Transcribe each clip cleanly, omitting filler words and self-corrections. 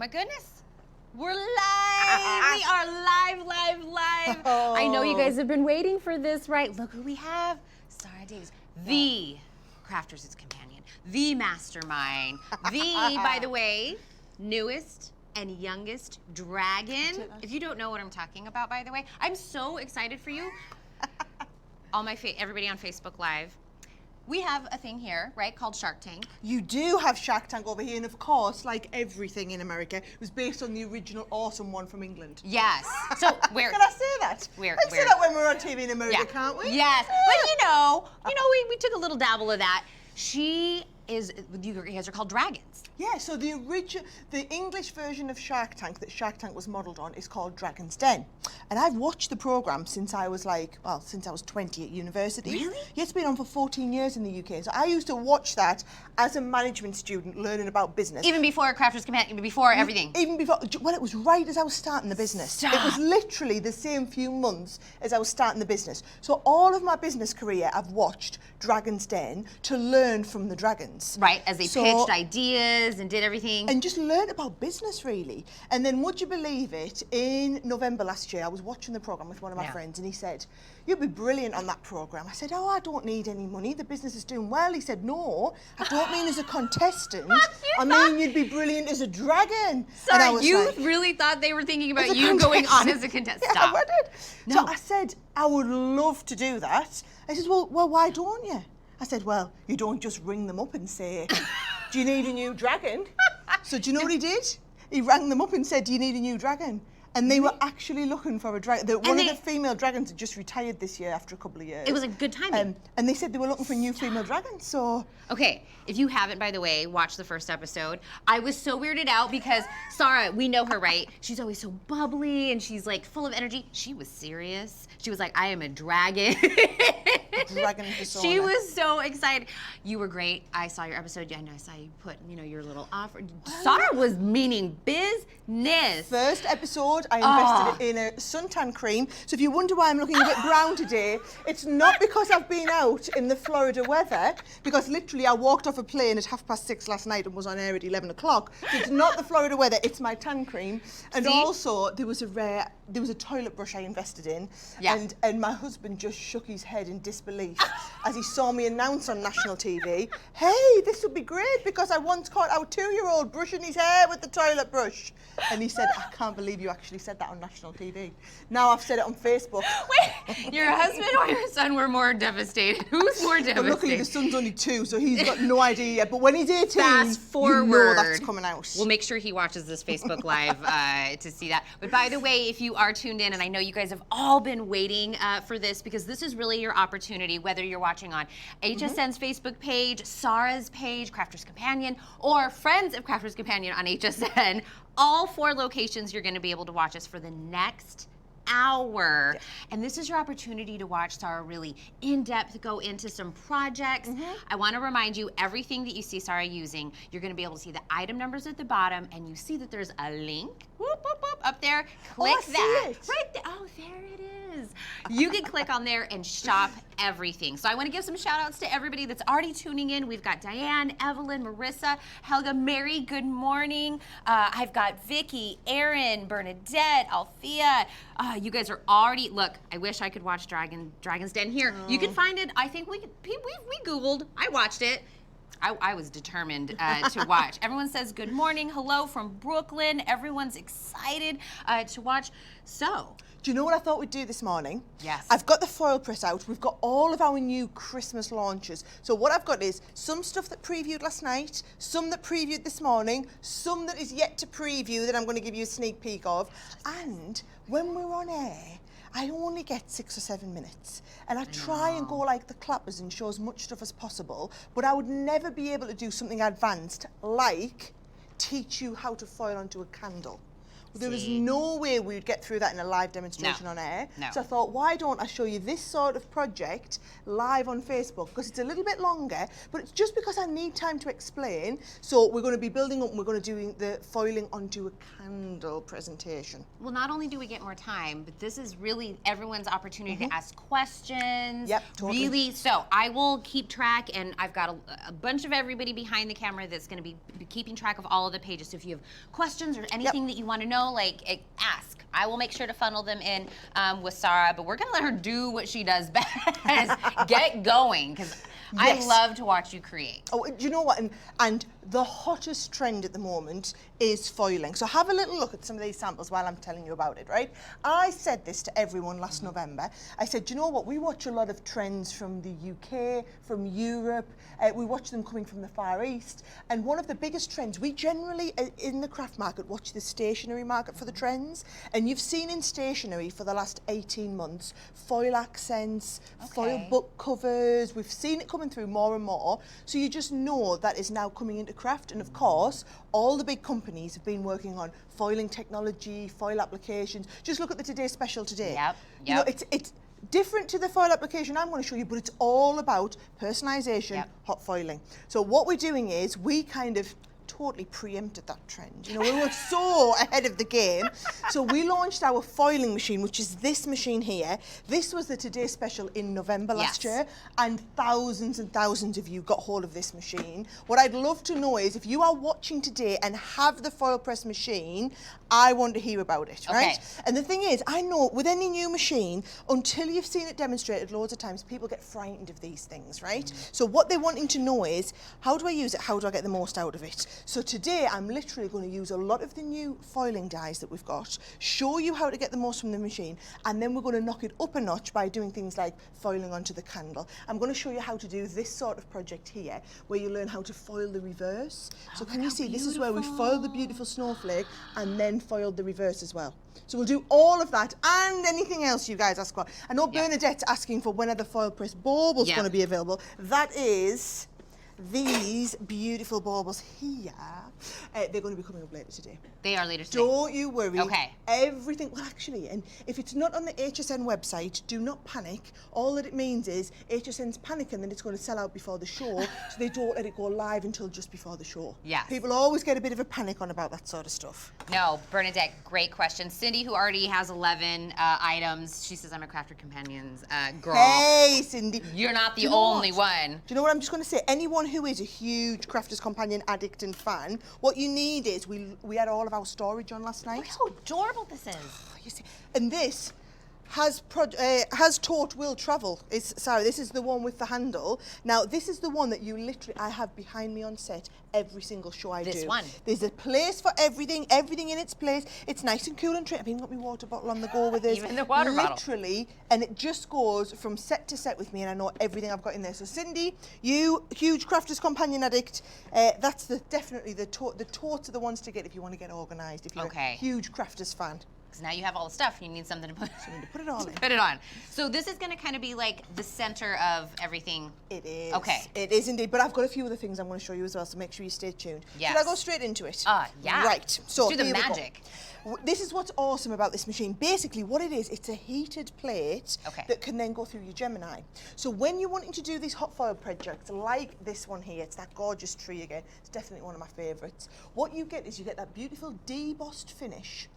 my goodness. We're live. We are live. Oh. I know you guys have been waiting for this, right? Look who we have. Sara Davies, the Crafters' Companion, the mastermind, the, by the way, newest and youngest dragon. If you don't know what I'm talking about, by the way, I'm so excited for you. Everybody on Facebook Live. We have a thing here, right, called Shark Tank. You do have Shark Tank over here, and of course, like everything in America, it was based on the original awesome one from England. Yes. So where? Can I say that? We can say that when we're on TV in America, can't we? Yes. But we took a little dabble of that. You guys are called dragons. Yeah, so the English version of Shark Tank that Shark Tank was modelled on is called Dragon's Den. And I've watched the programme since I was 20 at university. Really? Yeah, it's been on for 14 years in the UK. So I used to watch that as a management student learning about business. Even before Crafters Companion, before everything. Even before, well, it was right as I was starting the business. Stop. It was literally the same few months as I was starting the business. So all of my business career, I've watched Dragon's Den to learn from the dragons. Right, as they pitched ideas and did everything. And just learn about business, really. And then, would you believe it, in November last year, I was watching the programme with one of my friends, and he said, "You'd be brilliant on that programme." I said, "Oh, I don't need any money. The business is doing well." He said, "No, I don't mean as a contestant. I mean you'd be brilliant as a dragon." Sorry, you really thought they were thinking about you going on as a contestant? Yeah, Stop. I did. No. So I said, "I would love to do that." I said, well, why don't you?" I said, "Well, you don't just ring them up and say, 'Do you need a new dragon?'" So do you know what he did? He rang them up and said, "Do you need a new dragon?" And they were actually looking for a dragon. One of the female dragons had just retired this year after a couple of years. It was a good timing. And they said they were looking for a new female dragon, so... Okay, if you haven't, by the way, watched the first episode, I was so weirded out because Sara, we know her, right? She's always so bubbly and she's like full of energy. She was serious. She was like, "I am a dragon." Dragon persona. She was so excited. You were great. I saw your episode. I know I saw you put, your little offer. Sara was meaning business. First episode, I invested in a suntan cream. So if you wonder why I'm looking a bit brown today, it's not because I've been out in the Florida weather, because literally I walked off a plane at 6:30 last night and was on air at 11 o'clock. So it's not the Florida weather, it's my tan cream. And also, there was a toilet brush I invested in. Yeah. And my husband just shook his head in disbelief as he saw me announce on national TV, "Hey, this would be great because I once caught our 2-year-old brushing his hair with the toilet brush." And he said, "I can't believe you actually said that on national TV." Now I've said it on Facebook. Wait, your husband or your son were more devastated? Who's more devastated? But luckily the son's only 2, so he's got no idea yet. But when he's 18, Fast forward. you know that's coming out. We'll make sure he watches this Facebook Live to see that. But by the way, if you are tuned in, and I know you guys have all been waiting for this, because this is really your opportunity, whether you're watching on HSN's Facebook page, Sara's page, Crafters Companion, or Friends of Crafters Companion on HSN, all 4 locations you're going to be able to watch us for the next hour. And this is your opportunity to watch Sara really in-depth go into some projects. I want to remind you, everything that you see Sara using, you're going to be able to see the item numbers at the bottom, and you see that there's a link up there. Click that. Right there. Oh, there it is. You can click on there and shop everything. So I want to give some shout outs to everybody that's already tuning in. We've got Diane, Evelyn, Marissa, Helga, Mary, good morning. I've got Vicky, Erin, Bernadette, Althea. You guys are already, look, I wish I could watch Dragon's Den here. You can find it, I think we Googled, I watched it. I was determined to watch. Everyone says good morning, hello from Brooklyn. Everyone's excited to watch. So, do you know what I thought we'd do this morning? Yes. I've got the FoilPress out. We've got all of our new Christmas launches. So what I've got is some stuff that previewed last night, some that previewed this morning, some that is yet to preview that I'm going to give you a sneak peek of. And when we're on air, I only get 6 or 7 minutes. And I try and go like the clappers and show as much stuff as possible, but I would never be able to do something advanced like teach you how to foil onto a candle. There was no way we would get through that in a live demonstration on air. No. So I thought, why don't I show you this sort of project live on Facebook? Because it's a little bit longer, but it's just because I need time to explain. So we're going to be building up and we're going to do the foiling onto a candle presentation. Well, not only do we get more time, but this is really everyone's opportunity to ask questions. Yep, totally. Really, so I will keep track, and I've got a bunch of everybody behind the camera that's going to be keeping track of all of the pages. So if you have questions or anything that you want to know, like ask. I will make sure to funnel them in with Sara, but we're going to let her do what she does best. Get going, because I love to watch you create. Oh, do you know what? And the hottest trend at the moment is foiling. So have a little look at some of these samples while I'm telling you about it, right? I said this to everyone last November. I said, do you know what? We watch a lot of trends from the UK, from Europe. We watch them coming from the Far East. And one of the biggest trends, we generally, in the craft market, watch the stationery market for the trends. And you've seen in stationery for the last 18 months, foil accents, foil book covers. We've seen it coming through more and more. So you just know that is now coming into craft. And of course, all the big companies have been working on foiling technology, foil applications. Just look at the Today Special today. You know, it's different to the foil application I'm going to show you, but it's all about personalisation, hot foiling. So what we're doing is we kind of totally preempted that trend. You know, we were so ahead of the game. So we launched our foiling machine, which is this machine here. This was the Today Special in November last year, and thousands of you got hold of this machine. What I'd love to know is if you are watching today and have the FoilPress machine, I want to hear about it, right? And the thing is, I know with any new machine, until you've seen it demonstrated loads of times, people get frightened of these things, right? So what they're wanting to know is, how do I use it? How do I get the most out of it? So today, I'm literally going to use a lot of the new foiling dies that we've got, show you how to get the most from the machine, and then we're going to knock it up a notch by doing things like foiling onto the candle. I'm going to show you how to do this sort of project here, where you learn how to foil the reverse. So can you see, this is where we foil the beautiful snowflake and then foil the reverse as well. So we'll do all of that and anything else you guys ask for. I know Bernadette's asking for when are the FoilPress baubles going to be available. That is these beautiful baubles here. They're going to be coming up later today. They are later today. Don't you worry. Okay. Everything, well actually, and if it's not on the HSN website, do not panic. All that it means is HSN's panicking that it's going to sell out before the show, so they don't let it go live until just before the show. Yes. People always get a bit of a panic on about that sort of stuff. No, Bernadette, great question. Cindy, who already has 11 items, she says, I'm a Crafter Companions girl. Hey, Cindy. You're not the only one. Do you know what I'm just going to say? Anyone who is a huge Crafters Companion addict and fan, what you need is, we had all of our storage on last night. Look how adorable this is. You see, and this has taught will travel. Sorry, this is the one with the handle. Now, this is the one that you literally, I have behind me on set every single show I do. This one. There's a place for everything in its place. It's nice and cool and I've even got my water bottle on the go with this. Even the water bottle. Literally, and it just goes from set to set with me, and I know everything I've got in there. So Cindy, you huge Crafters Companion addict, that's definitely the totes are the ones to get if you want to get organised, if you're a huge Crafters fan. Because now you have all the stuff, you need something to put, put it all in. Put it on. So this is going to kind of be like the center of everything. It is. Okay. It is indeed. But I've got a few other things I'm going to show you as well, so make sure you stay tuned. Yes. Should I go straight into it? Yeah. Right. So let's do the magic. This is what's awesome about this machine. Basically, what it is, it's a heated plate that can then go through your Gemini. So when you're wanting to do these hot foil projects, like this one here, it's that gorgeous tree again. It's definitely one of my favourites. What you get is you get that beautiful debossed finish,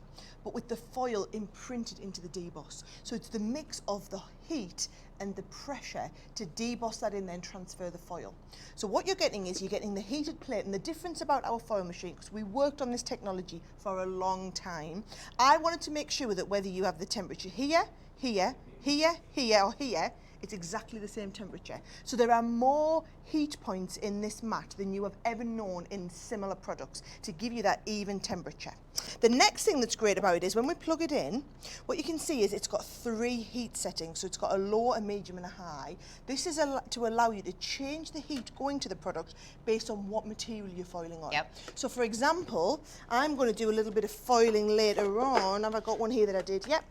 but with the foil imprinted into the deboss. So it's the mix of the heat and the pressure to deboss that in, then transfer the foil. So what you're getting is you're getting the heated plate, and the difference about our foil machine, because we worked on this technology for a long time, I wanted to make sure that whether you have the temperature here, here, here, here, or here, it's exactly the same temperature. So there are more heat points in this mat than you have ever known in similar products to give you that even temperature. The next thing that's great about it is when we plug it in, what you can see is it's got 3 heat settings. So it's got a low, a medium, and a high. This is to allow you to change the heat going to the product based on what material you're foiling on. So for example, I'm going to do a little bit of foiling later on. Have I got one here that I did? Yep.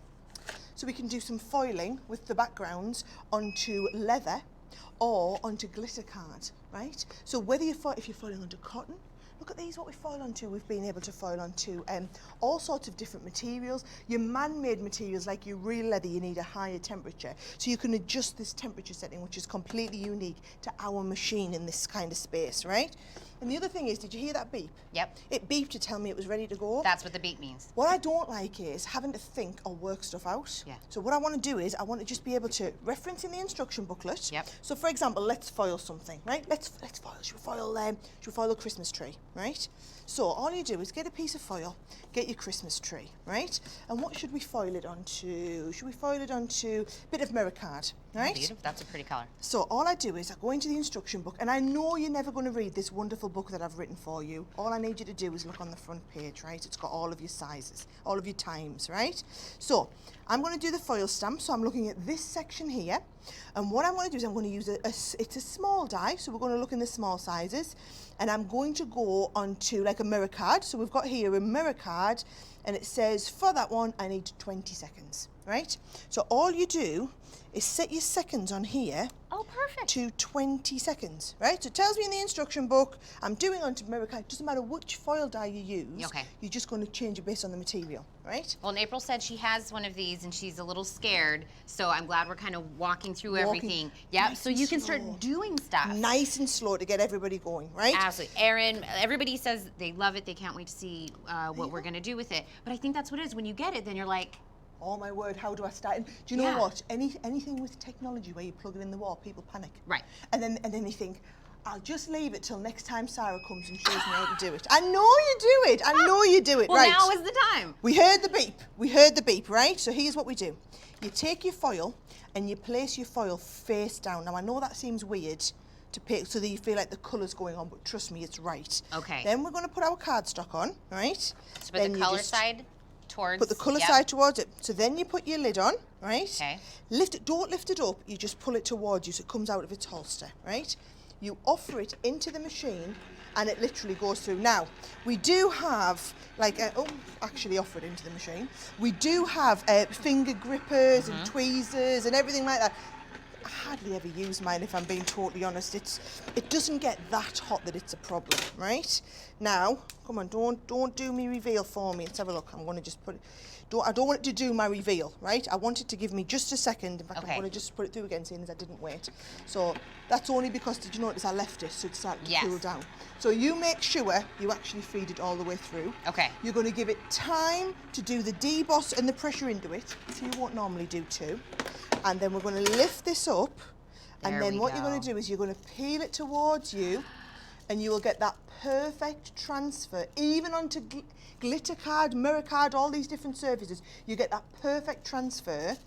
So we can do some foiling with the backgrounds onto leather or onto glitter card, right? So whether if you're foiling onto cotton, Look at these, what we foil onto. We've been able to foil onto all sorts of different materials. Your man-made materials, like your real leather, you need a higher temperature. So you can adjust this temperature setting, which is completely unique to our machine in this kind of space, right? And the other thing is, did you hear that beep? Yep. It beeped to tell me it was ready to go. That's what the beep means. What I don't like is having to think or work stuff out. Yeah. So what I want to do is I want to just be able to reference in the instruction booklet. Yep. So for example, let's foil something, right? Let's foil. Should we foil a Christmas tree, right? So all you do is get a piece of foil, get your Christmas tree, right? And what should we foil it onto? Should we foil it onto a bit of mirror card, right? Beautiful. That's a pretty color. So all I do is I go into the instruction book, and I know you're never going to read this wonderful book that I've written for you. All I need you to do is look on the front page, right? It's got all of your sizes, all of your times, right? So I'm going to do the foil stamp, so I'm looking at this section here, and what I'm going to do is I'm going to use it's a small die, so we're going to look in the small sizes, and I'm going to go onto like a mirror card. So we've got here a mirror card, and it says for that one I need 20 seconds, right? So all you do is set your seconds on here. Oh, perfect. To 20 seconds, right? So it tells me in the instruction book, I'm doing onto mirror card. It doesn't matter which foil die you use. Okay. You're just going to change it based on the material, right? Well, and April said she has one of these and she's a little scared, so I'm glad we're kind of walking through everything. Yep, nice so and you can slow. start doing stuff. Nice and slow to get everybody going, right? Absolutely. Erin, everybody says they love it. They can't wait to see what we're going to do with it. But I think that's what it is. When you get it, then you're like, Oh my word, how do I start? And do you know Yeah. what? Anything with technology where you plug it in the wall, people panic. Right. And then they think, I'll just leave it till next time Sarah comes and shows me how to do it. I know you do it. I know you do it. well, right. now is the time. We heard the beep. We heard the beep, right? So here's what we do. You take your foil and you place your foil face down. Now I know that seems weird to pick so that you feel like the colour's going on, but trust me, it's right. Okay. Then we're going to put our cardstock on, right? So put Then the you color just side towards. Put the colour yep. side towards it. So then you put your lid on, right? Okay. Lift it, don't lift it up, you just pull it towards you so it comes out of its holster, right? You offer it into the machine and it literally goes through. Now, we do have, like, actually offer it into the machine. We do have finger grippers and tweezers and everything like that. I hardly ever use mine if I'm being totally honest. It doesn't get that hot that it's a problem, right? Now, come on, don't do me reveal for me. Let's have a look. I'm going to just put it. I don't want it to do my reveal, right? I want it to give me just a second. In fact, Okay. I'm going to just put it through again, seeing as I didn't wait. So that's only because, did you notice I left it so it started to Yes. cool down. So you make sure you actually feed it all the way through. Okay. You're going to give it time to do the deboss and the pressure into it, so you won't normally do two. And then we're going to lift this up, and There then we what you're going go. to do is you're going to peel it towards you, and you will get that perfect transfer, even onto glitter card, mirror card, all these different surfaces. You get that perfect transfer,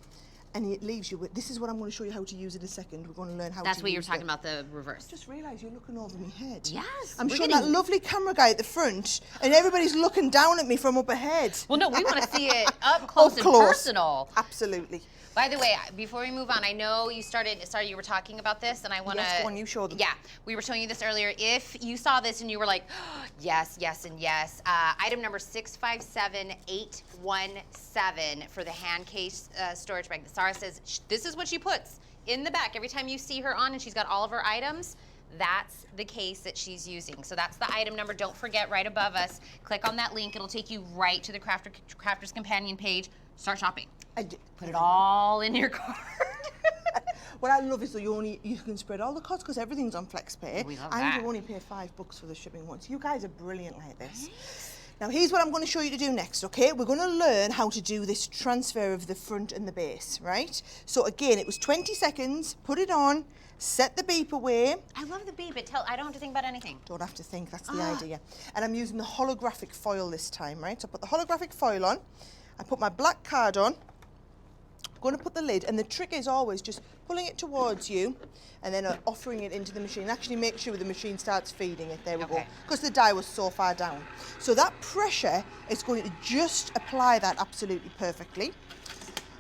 and it leaves you with, this is what I'm going to show you how to use in a second. We're going to learn how That's to what you were use talking it. about, the reverse. Just realised you're looking over my head. Yes, I'm we're showing that getting- lovely camera guy at the front, and everybody's looking down at me from up ahead. Well, no, we want to see it up close Up and close. personal. Absolutely. By the way, before we move on, I know you started, sorry, you were talking about this, and I want to... Yes, go on, you show them. Yeah, we were showing you this earlier. If you saw this and you were like, yes, yes, and yes, item number 657817 for the hand case storage bag. Sara says this is what she puts in the back. Every time you see her on and she's got all of her items, that's the case that she's using. So that's the item number. Don't forget, right above us, click on that link. It'll take you right to the Crafter's Companion page. Start shopping. Put it all in your cart. What I love is that you can spread all the costs because everything's on FlexPay, We love and that. you only pay $5 for the shipping once. You guys are brilliant like this. Now here's what I'm going to show you to do next, okay? We're going to learn how to do this transfer of the front and the base, right? So again, it was 20 seconds, put it on, set the beep away. I love the beep. I don't have to think about anything. Don't have to think, that's the idea. And I'm using the holographic foil this time, right? So I put the holographic foil on, I put my black card on, I'm going to put the lid, and the trick is always just pulling it towards you and then offering it into the machine. Actually make sure the machine starts feeding it, there we go, Okay. because the die was so far down. So that pressure is going to just apply that absolutely perfectly.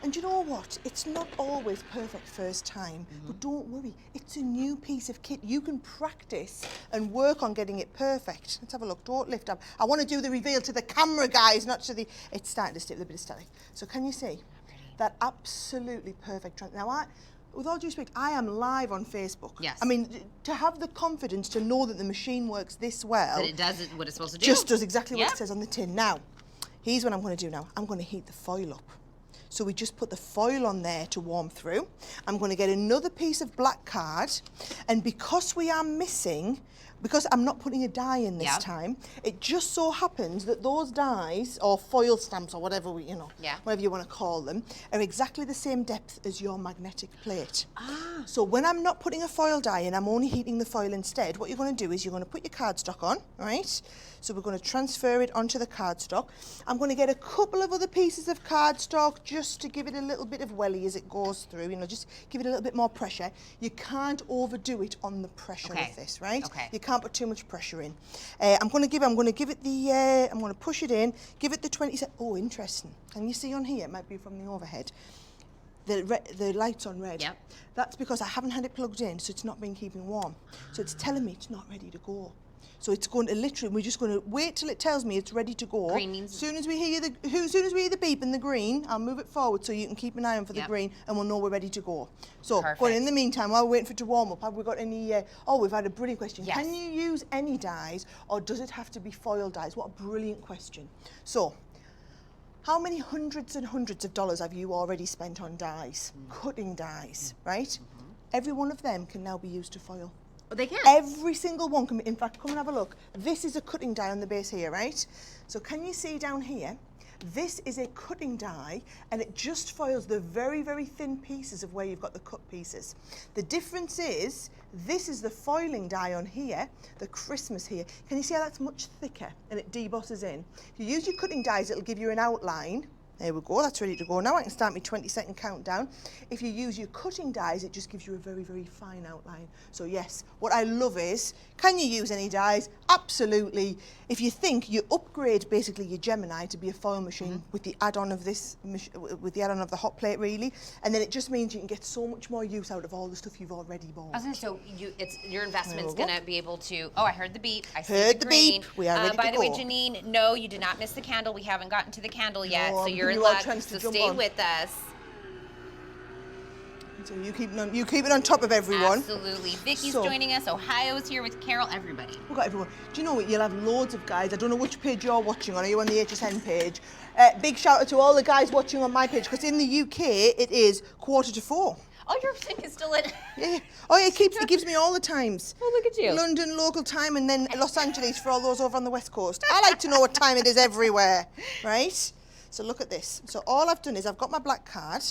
And you know what? It's not always perfect first time, but don't worry. It's a new piece of kit. You can practice and work on getting it perfect. Let's have a look. Don't lift up. I want to do the reveal to the camera, guys, not to the... It's starting to stick with a bit of static. So can you see? That absolutely perfect... Now, with all due respect, I am live on Facebook. Yes. I mean, to have the confidence to know that the machine works this well. That it does what it's supposed to do. Just does exactly what it says on the tin. Now, here's what I'm going to do now. I'm going to heat the foil up. So we just put the foil on there to warm through. I'm going to get another piece of black card. And because we are missing, because I'm not putting a die in this time, it just so happens that those dies, or foil stamps, or whatever whatever you want to call them, are exactly the same depth as your magnetic plate. So when I'm not putting a foil die in, I'm only heating the foil instead, what you're going to do is you're going to put your cardstock on, right? So we're going to transfer it onto the cardstock. I'm going to get a couple of other pieces of cardstock just to give it a little bit of welly as it goes through, just give it a little bit more pressure. You can't overdo it on the pressure of this, right? You can't put too much pressure in. I'm going to give it the, I'm going to push it in, give it the 20 seconds. Oh, interesting. Can you see on here, it might be from the overhead, the light's on red. That's because I haven't had it plugged in, so it's not been keeping warm. So it's telling me it's not ready to go. So it's going to literally, we're just going to wait till it tells me it's ready to go. Green means... As soon as we hear the beep and the green, I'll move it forward so you can keep an eye on for the green, and we'll know we're ready to go. So, but in the meantime, while we're waiting for it to warm up, have we got any, we've had a brilliant question. Can you use any dyes, or does it have to be foil dyes? What a brilliant question. So, how many hundreds and hundreds of dollars have you already spent on dyes? Cutting dyes, right? Every one of them can now be used to foil. Oh, they can? Every single one can, in fact, come and have a look. This is a cutting die on the base here, right? So can you see down here? This is a cutting die, and it just foils the very, very thin pieces of where you've got the cut pieces. The difference is, this is the foiling die on here, the Christmas here. Can you see how that's much thicker and it debosses in? If you use your cutting dies, it'll give you an outline. There we go, that's ready to go. Now I can start my 20-second countdown. If you use your cutting dies, it just gives you a very, very fine outline. So yes, what I love is, can you use any dies? Absolutely. If you think, you upgrade basically your Gemini to be a foil machine with the add-on of this, with the add-on of the hot plate really, and then it just means you can get so much more use out of all the stuff you've already bought. So your investment's going to be able to, I heard the beep, I see heard the green. Beep. We are ready by to the go. way, Janine, no, you did not miss the candle. We haven't gotten to the candle yet, No, so you're in you are luck, trying so to jump stay on. with us. So you keep it on top of everyone. Absolutely. Vicky's joining us. Ohio's here with Carol. Everybody. We've got everyone. Do you know what? You'll have loads of guys. I don't know which page you're watching on. Are you on the HSN page? Big shout out to all the guys watching on my page, because in the UK it is 3:45. Oh, your thing is still in. Yeah. Oh, yeah, it gives me all the times. Oh, look at you. London local time, and then Los Angeles for all those over on the West Coast. I like to know what time it is everywhere, right? So look at this. So all I've done is I've got my black card.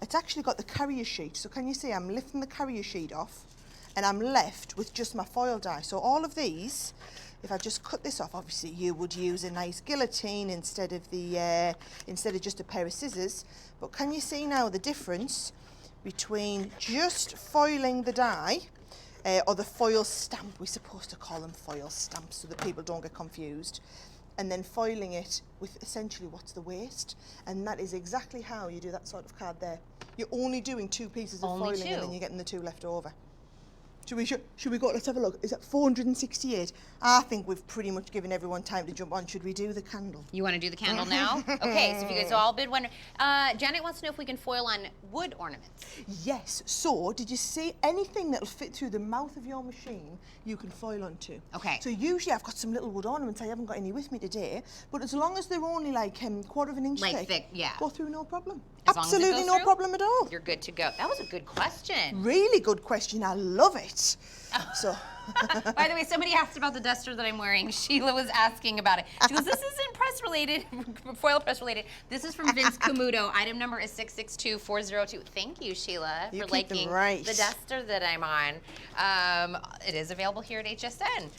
It's actually got the carrier sheet. So can you see I'm lifting the carrier sheet off, and I'm left with just my foil die. So all of these, if I just cut this off, obviously you would use a nice guillotine instead of just a pair of scissors. But can you see now the difference between just foiling the die, or the foil stamp? We're supposed to call them foil stamps so that people don't get confused. And then foiling it with essentially what's the waste. And that is exactly how you do that sort of card there. You're only doing 2 pieces of foiling, and then you're getting the 2 left over. Should we go? Let's have a look. Is that 468? I think we've pretty much given everyone time to jump on. Should we do the candle? You want to do the candle now? Okay, so if you guys all bid one. Janet wants to know if we can foil on wood ornaments. Yes. So, did you see anything that'll fit through the mouth of your machine, you can foil onto? Okay. So usually I've got some little wood ornaments. I haven't got any with me today, but as long as they're only like 1/4 of an inch thick, yeah, go through no problem. As long as it Absolutely goes no through, problem at all. You're good to go. That was a good question. Really good question. I love it. So. By the way, somebody asked about the duster that I'm wearing. Sheila was asking about it. She goes, this isn't press related, foil press related. This is from Vince Camuto. Item number is 662402. Thank you, Sheila, for liking the duster that I'm on. It is available here at HSN.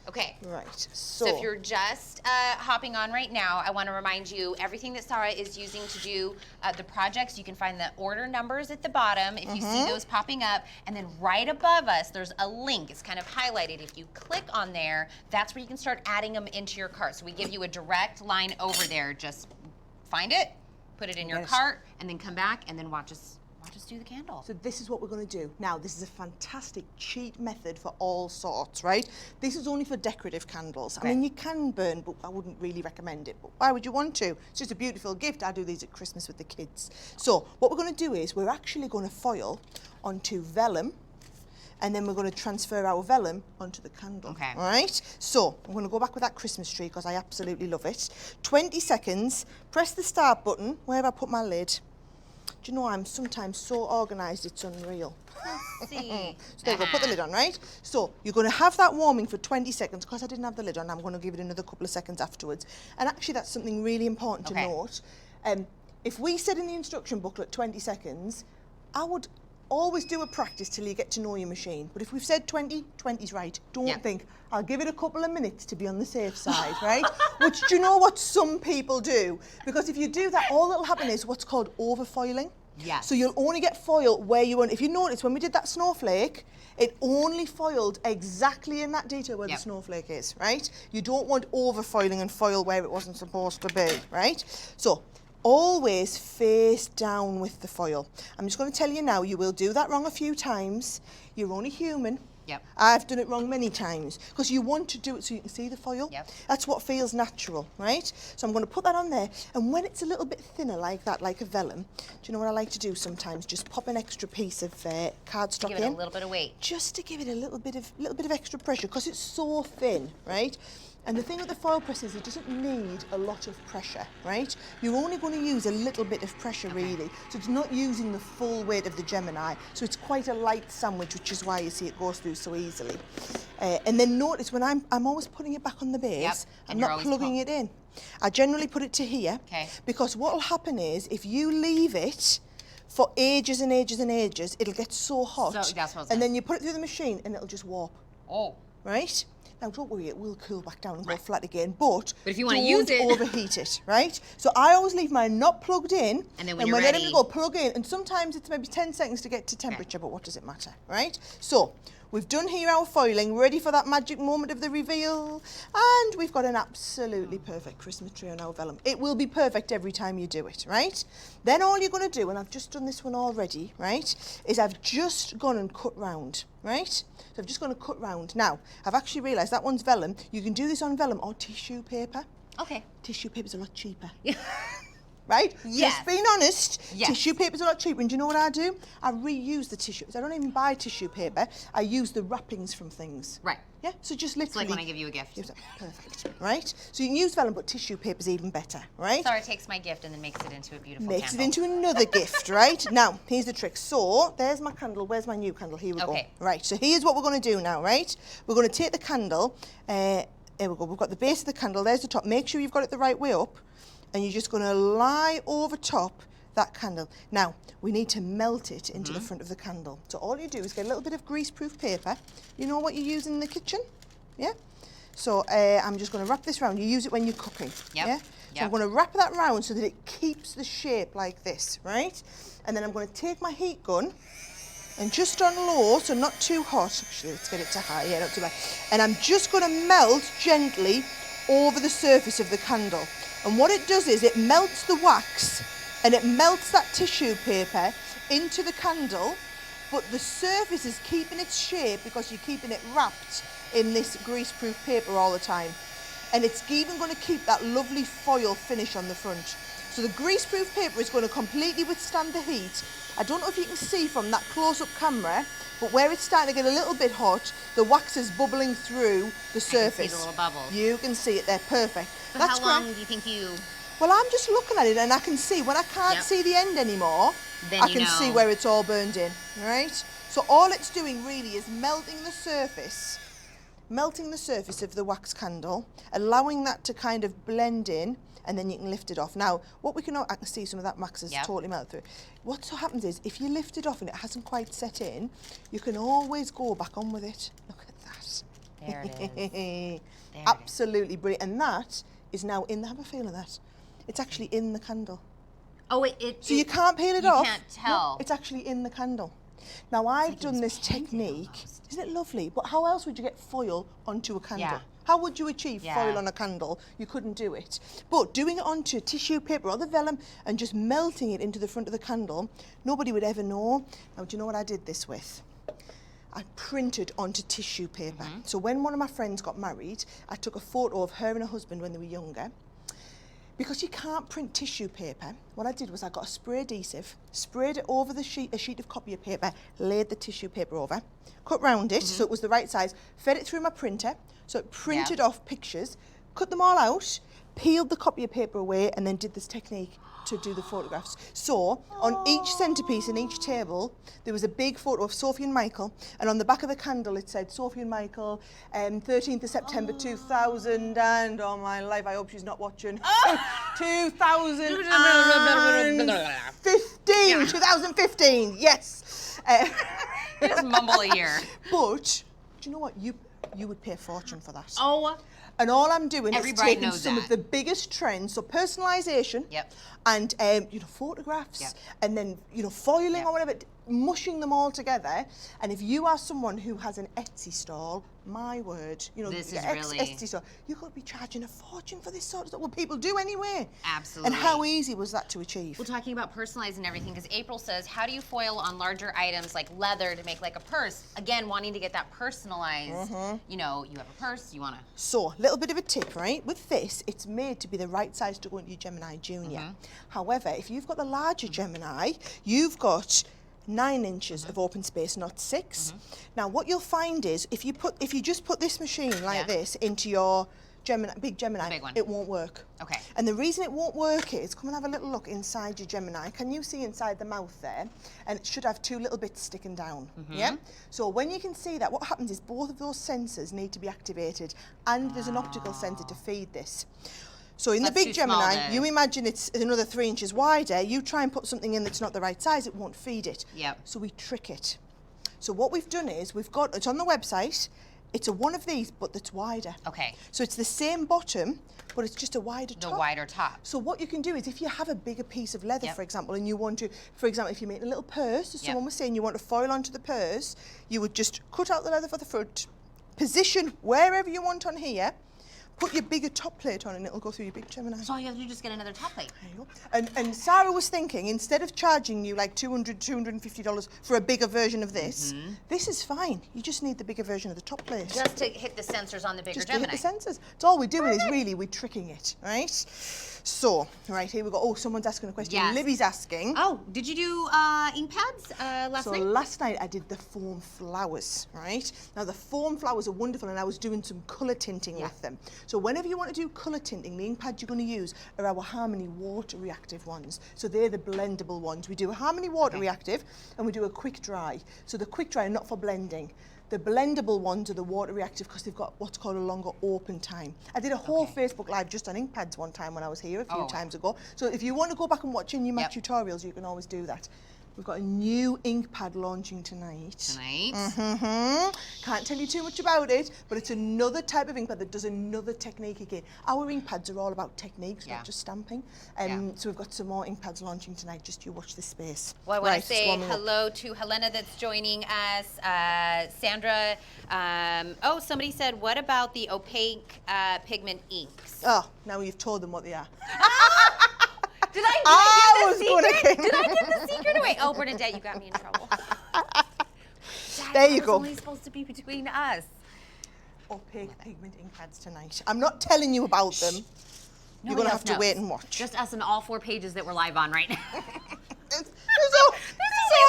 Okay. Right. So if you're just hopping on right now, I want to remind you everything that Sara is using to do the projects. You can find the order numbers at the bottom if you see those popping up, and then right above us there's a link. It's kind of highlighted. If you click on there, that's where you can start adding them into your cart. So we give you a direct line over there. Just find it, put it in your cart, and then come back and then watch us I'll just do the candle. So this is what we're going to do. Now, this is a fantastic cheap method for all sorts, right? This is only for decorative candles. Okay. I mean, you can burn, but I wouldn't really recommend it. But why would you want to? It's just a beautiful gift. I do these at Christmas with the kids. So what we're going to do is we're actually going to foil onto vellum, and then we're going to transfer our vellum onto the candle. Okay. All right? So I'm going to go back with that Christmas tree because I absolutely love it. 20 seconds. Press the start button. Where have I put my lid? Do you know, I'm sometimes so organised, it's unreal. Let's see. So there we go, put the lid on, right? So you're going to have that warming for 20 seconds. Because I didn't have the lid on, I'm going to give it another couple of seconds afterwards. And actually, that's something really important to note. If we said in the instruction booklet 20 seconds, I would always do a practice till you get to know your machine. But if we've said 20, 20's right. Don't think, I'll give it a couple of minutes to be on the safe side, right? Which, do you know what some people do? Because if you do that, all that'll happen is what's called overfoiling. Yes. So you'll only get foil where you want. If you notice, when we did that snowflake, it only foiled exactly in that detail where the snowflake is, right? You don't want overfoiling and foil where it wasn't supposed to be, right? So always face down with the foil. I'm just going to tell you now, you will do that wrong a few times. You're only human. Yep. I've done it wrong many times because you want to do it so you can see the foil. Yep. That's what feels natural, right? So I'm going to put that on there, and when it's a little bit thinner like that, like a vellum, do you know what I like to do sometimes? Just pop an extra piece of cardstock in. Give it a little bit of weight. Just to give it a little bit of extra pressure because it's so thin, right? And the thing with the foil press is it doesn't need a lot of pressure, right? You're only going to use a little bit of pressure really. So it's not using the full weight of the Gemini. So it's quite a light sandwich, which is why you see it goes through so easily. And then notice when I'm always putting it back on the base, I'm not plugging it in. I generally put it to here because what will happen is if you leave it for ages and ages and ages, it'll get so hot. So that's what's and then you put it through the machine and it'll just warp. Oh. Right? Now, don't worry, it will cool back down and go flat again, but if you want to use it, don't overheat it, right? So I always leave mine not plugged in, and then when you're ready, you go, plug in, and sometimes it's maybe 10 seconds to get to temperature, but what does it matter, right? So we've done here our foiling, ready for that magic moment of the reveal, and we've got an absolutely perfect Christmas tree on our vellum. It will be perfect every time you do it, right? Then all you're going to do, and I've just done this one already, right, is I've just gone and cut round, right? So I've just gone to cut round. Now, I've actually realised that one's vellum. You can do this on vellum or tissue paper. Okay. Tissue paper's a lot cheaper. Right? Yes. Just being honest, yes. Tissue paper's a lot cheaper. And do you know what I do? I reuse the tissue. I don't even buy tissue paper. I use the wrappings from things. Right. Yeah, so just literally. It's like when I give you a gift. Perfect, right? So you can use vellum, but tissue paper's even better, right? Sara takes my gift and then makes it into a beautiful Makes candle. it into another gift, right? Now, here's the trick. So, there's my candle. Where's my new candle? Here we go. Right, so here's what we're going to do now, right? We're going to take the candle. Here we go. We've got the base of the candle. There's the top. Make sure you've got it the right way up. And you're just going to lie over top that candle. Now, we need to melt it into the front of the candle. So all you do is get a little bit of grease-proof paper. You know what you use in the kitchen? Yeah? So I'm just going to wrap this round. You use it when you're cooking. Yeah? So I'm going to wrap that round so that it keeps the shape like this, right? And then I'm going to take my heat gun and just on low, so not too hot. Actually, let's get it to high. Yeah, not too bad. And I'm just going to melt gently over the surface of the candle. And what it does is it melts the wax and it melts that tissue paper into the candle, but the surface is keeping its shape because you're keeping it wrapped in this grease-proof paper all the time. And it's even going to keep that lovely foil finish on the front. So the grease-proof paper is going to completely withstand the heat. I don't know if you can see from that close-up camera, but where it's starting to get a little bit hot, the wax is bubbling through the surface. I can see the little bubbles. You can see it there, perfect. So how long do you think you... Well, I'm just looking at it and I can see, when I can't see the end anymore, then I can see where it's all burned in, right? So all it's doing really is melting the surface of the wax candle, allowing that to kind of blend in, and then you can lift it off. Now, I can see some of that wax is totally melted through. What happens is, if you lift it off and it hasn't quite set in, you can always go back on with it. Look at that. There it is. Absolutely brilliant. And that is now in have a feel of that. It's actually in the candle. Oh, so you can't peel it off. You can't tell. No, it's actually in the candle. Now, I've done this technique. Isn't it lovely? But how else would you get foil onto a candle? Yeah. How would you achieve Yeah. foil on a candle? You couldn't do it. But doing it onto tissue paper or the vellum and just melting it into the front of the candle, nobody would ever know. Now, do you know what I did this with? I printed onto tissue paper. So when one of my friends got married, I took a photo of her and her husband when they were younger. Because you can't print tissue paper, what I did was I got a spray adhesive, sprayed it over the sheet, a sheet of copy of paper, laid the tissue paper over, cut round it so it was the right size, fed it through my printer, so it printed off pictures, cut them all out, peeled the copy of paper away, and then did this technique to do the photographs. So on each centrepiece in each table, there was a big photo of Sophie and Michael, and on the back of the candle it said Sophie and Michael, 13th of September 2000, and oh my life, I hope she's not watching. 2015, yes. Just mumble a year. But do you know what? You would pay a fortune for that. Oh. And all I'm doing Every is bride taking knows some that. of the biggest trends, so personalisation, and photographs, and then foiling or whatever, mushing them all together. And if you are someone who has an Etsy stall, my word, This is really Etsy stall, you've got to be charging a fortune for this sort of stuff. Well, people do anyway. Absolutely. And how easy was that to achieve? We're talking about personalizing everything because April says, how do you foil on larger items like leather to make like a purse? Again, wanting to get that personalized. You have a purse, you want to. So, little bit of a tip, right? With this, it's made to be the right size to go into your Gemini Junior. However, if you've got the larger Gemini, you've got 9 inches of open space, not 6. Now, what you'll find is if you just put this machine like this into your big Gemini, big one. it won't work. Okay. And the reason it won't work is, come and have a little look inside your Gemini. Can you see inside the mouth there? And it should have 2 little bits sticking down. Yeah. So when you can see that, what happens is both of those sensors need to be activated, and there's an optical sensor to feed this. So in the big Gemini, you imagine it's another 3 inches wider. You try and put something in that's not the right size, it won't feed it. So we trick it. So what we've done is it's on the website. It's a one of these, but that's wider. Okay. So it's the same bottom, but it's just a wider top. The wider top. So what you can do is, if you have a bigger piece of leather, for example, and you want to, for example, if you make a little purse, as someone was saying, you want to foil onto the purse, you would just cut out the leather for the front, position wherever you want on here, put your bigger top plate on and it'll go through your big Gemini. So all you have to do is just get another top plate. There you go. And Sara was thinking, instead of charging you like $200, $250 for a bigger version of this, this is fine. You just need the bigger version of the top plate. Just to hit the sensors on the bigger Just Gemini. to hit the sensors. That's all we're doing is really, we're tricking it, right? So, right, here we go. Oh, someone's asking a question. Yes. Libby's asking. Oh, did you do ink pads last night? So last night I did the foam flowers, right? Now the foam flowers are wonderful, and I was doing some colour tinting with them. So whenever you want to do colour tinting, the ink pads you're going to use are our Harmony water reactive ones. So they're the blendable ones. We do a Harmony water reactive and we do a quick dry. So the quick dry are not for blending. The blendable ones are the water reactive because they've got what's called a longer open time. I did a whole Facebook Live just on ink pads one time when I was here a few times ago. So if you want to go back and watch any of my tutorials, you can always do that. We've got a new ink pad launching tonight. Can't tell you too much about it, but it's another type of ink pad that does another technique again. Our ink pads are all about techniques, not just stamping. So we've got some more ink pads launching tonight. Just you watch this space. Well, I want to say hello to Helena that's joining us. Sandra. Somebody said, what about the opaque pigment inks? Oh, now you've told them what they are. Did I give the secret away? Oh, Bernadette, you got me in trouble. There you go. It's only supposed to be between us. Opaque pigment ink pads tonight. I'm not telling you about them. You're going to have to wait and watch. Just us and all 4 pages that we're live on right now. There's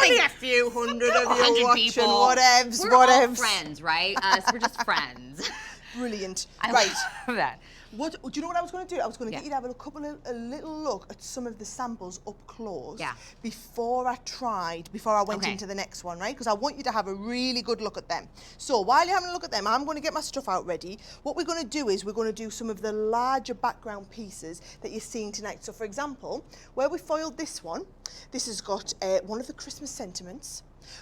only a few hundred of you watching. People. Whatevs, We're whatevs. all friends, right? So we're just friends. Brilliant. I Right. love that. Do you know what I was going to do? I was going to get you to have a little look at some of the samples up close before I went into the next one, right? Because I want you to have a really good look at them. So while you're having a look at them, I'm going to get my stuff out ready. What we're going to do is we're going to do some of the larger background pieces that you're seeing tonight. So for example, where we foiled this one, this has got one of the Christmas sentiments.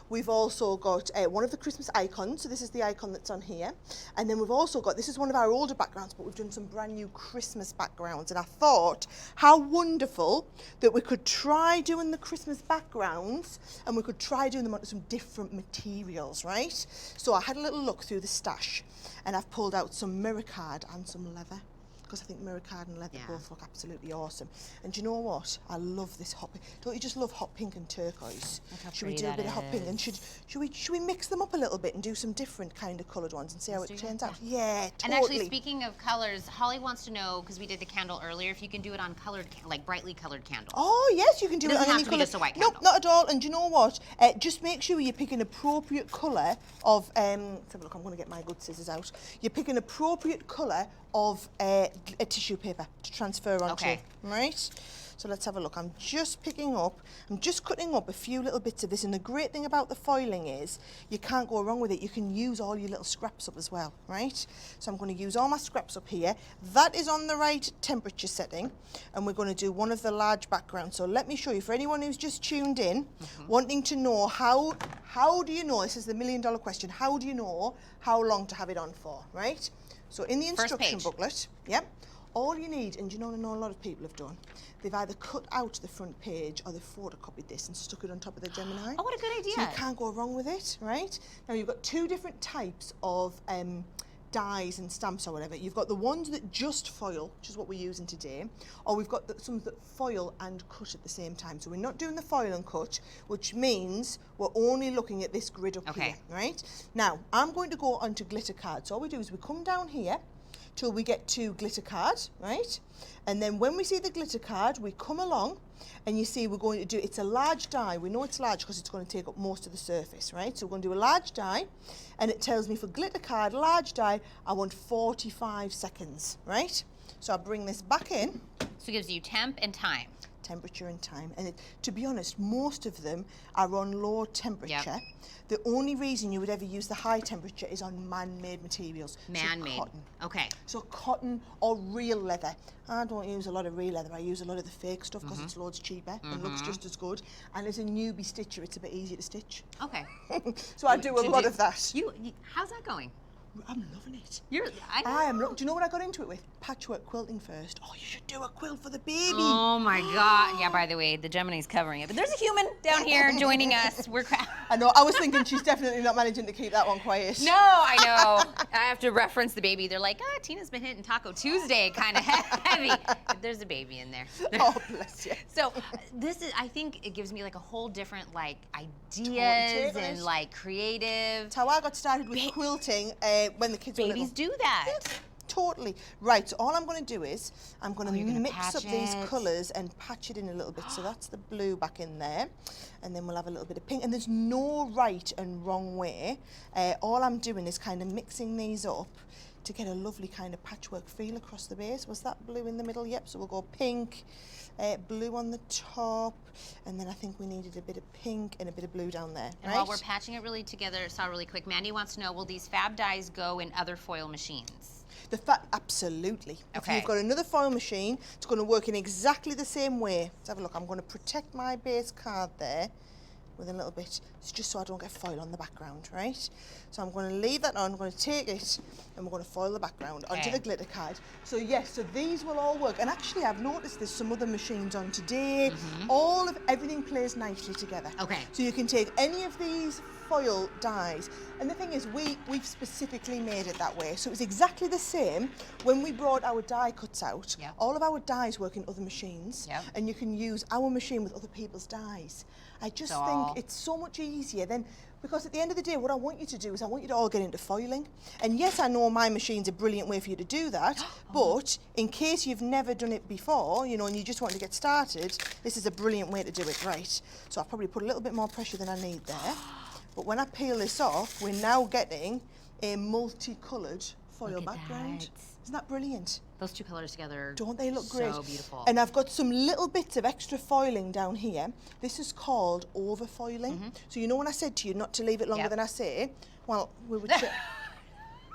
We've also got one of the Christmas icons. So this is the icon that's on here. And then we've also got, this is one of our older backgrounds, but we've done some brand new Christmas backgrounds. And I thought how wonderful that we could try doing the Christmas backgrounds and we could try doing them on some different materials, right? So I had a little look through the stash and I've pulled out some mirror card and some leather, because I think mirror card and leather both look absolutely awesome. And do you know what? I love this hot pink. Don't you just love hot pink and turquoise? Should we do a bit of hot pink? And should we mix them up a little bit and do some different kind of coloured ones and see how it turns out? Yeah, totally. And actually, speaking of colours, Holly wants to know, because we did the candle earlier, if you can do it on colored, like brightly coloured candles. Oh yes, you can do it on any colour. It doesn't have to be just a white candle. Nope, not at all. And do you know what? Just make sure you pick an appropriate colour of. Let's have a look. I'm going to get my good scissors out. You pick an appropriate colour of a tissue paper to transfer onto, right? So let's have a look. I'm just cutting up a few little bits of this, and the great thing about the foiling is you can't go wrong with it. You can use all your little scraps up as well, right? So I'm going to use all my scraps up here. That is on the right temperature setting, and we're going to do one of the large backgrounds. So let me show you, for anyone who's just tuned in, wanting to know how do you know, this is the million-dollar question, how do you know how long to have it on for, right? So in the instruction booklet, all you need, and you know a lot of people have done, they've either cut out the front page or they've photocopied this and stuck it on top of the Gemini. Oh, what a good idea. So you can't go wrong with it, right? Now you've got two different types of dies and stamps or whatever. You've got the ones that just foil, which is what we're using today, or we've got some that foil and cut at the same time. So we're not doing the foil and cut, which means we're only looking at this grid up here, right? Now, I'm going to go onto glitter cards. So all we do is we come down here till we get to glitter card, right? And then when we see the glitter card, we come along and you see we're going to do, it's a large die. We know it's large because it's going to take up most of the surface, right? So we're going to do a large die, and it tells me for glitter card, large die, I want 45 seconds, right? So I bring this back in. So it gives you temp and time. Temperature and time. And to be honest, most of them are on low temperature. The only reason you would ever use the high temperature is on man-made materials. Man-made. So cotton. Okay. So cotton or real leather. I don't use a lot of real leather. I use a lot of the fake stuff because it's loads cheaper and looks just as good. And as a newbie stitcher, it's a bit easier to stitch. Okay. So I do a lot of that. How's that going? I'm loving it. I am. Do you know what I got into it with? Patchwork quilting first. Oh, you should do a quilt for the baby. Oh my God. Yeah, by the way, the Gemini's covering it. But there's a human down here joining us. I know. I was thinking she's definitely not managing to keep that one quiet. No, I know. I have to reference the baby. They're like, Tina's been hitting Taco Tuesday kind of heavy. But there's a baby in there. Oh, bless you. So this is, I think it gives me like a whole different like ideas and like creative. That's how I got started with quilting when the kids were little. Babies do that. Yes, totally. Right, so all I'm going to do is I'm going to mix up these colours and patch it in a little bit. So that's the blue back in there. And then we'll have a little bit of pink. And there's no right and wrong way. All I'm doing is kind of mixing these up to get a lovely kind of patchwork feel across the base. Was that blue in the middle? Yep, so we'll go pink, blue on the top, and then I think we needed a bit of pink and a bit of blue down there. And while we're patching it really together, Sara, really quick, Mandy wants to know, will these fab dies go in other foil machines? Absolutely. If you've got another foil machine, it's going to work in exactly the same way. Let's have a look. I'm going to protect my base card there with a little bit, it's just so I don't get foil on the background, right? So I'm going to leave that on, I'm going to take it, and we're going to foil the background onto the glitter card. So yes, so these will all work. And actually I've noticed there's some other machines on today. Everything plays nicely together. Okay. So you can take any of these foil dies, and the thing is we've specifically made it that way, so it's exactly the same when we brought our die cuts out. All of our dies work in other machines, and you can use our machine with other people's dies. I just think it's so much easier then, because at the end of the day what I want you to do is I want you to all get into foiling. And yes, I know my machine's a brilliant way for you to do that, but in case you've never done it before, you know, and you just want to get started, this is a brilliant way to do it, right? So I've probably put a little bit more pressure than I need there. But when I peel this off, we're now getting a multicoloured foil background. Isn't that brilliant? Those two colours together, don't they look great? So beautiful. And I've got some little bits of extra foiling down here. This is called overfoiling. So you know when I said to you not to leave it longer than I say? Well, we would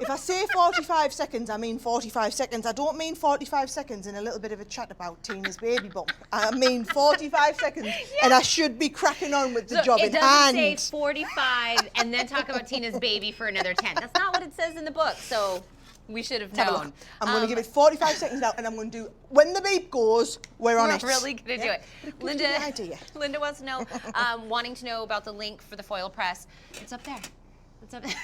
If I say 45 seconds, I mean 45 seconds. I don't mean 45 seconds and a little bit of a chat about Tina's baby bump. I mean 45 seconds, and I should be cracking on with the job in hand. It doesn't say 45 and then talk about Tina's baby for another 10. That's not what it says in the book, so we should have known. I'm going to give it 45 seconds now, and I'm going to do, when the beep goes, we're on it. We're really going to do it. Linda wants to know, wanting to know about the link for the FoilPress. It's up there. It's up there.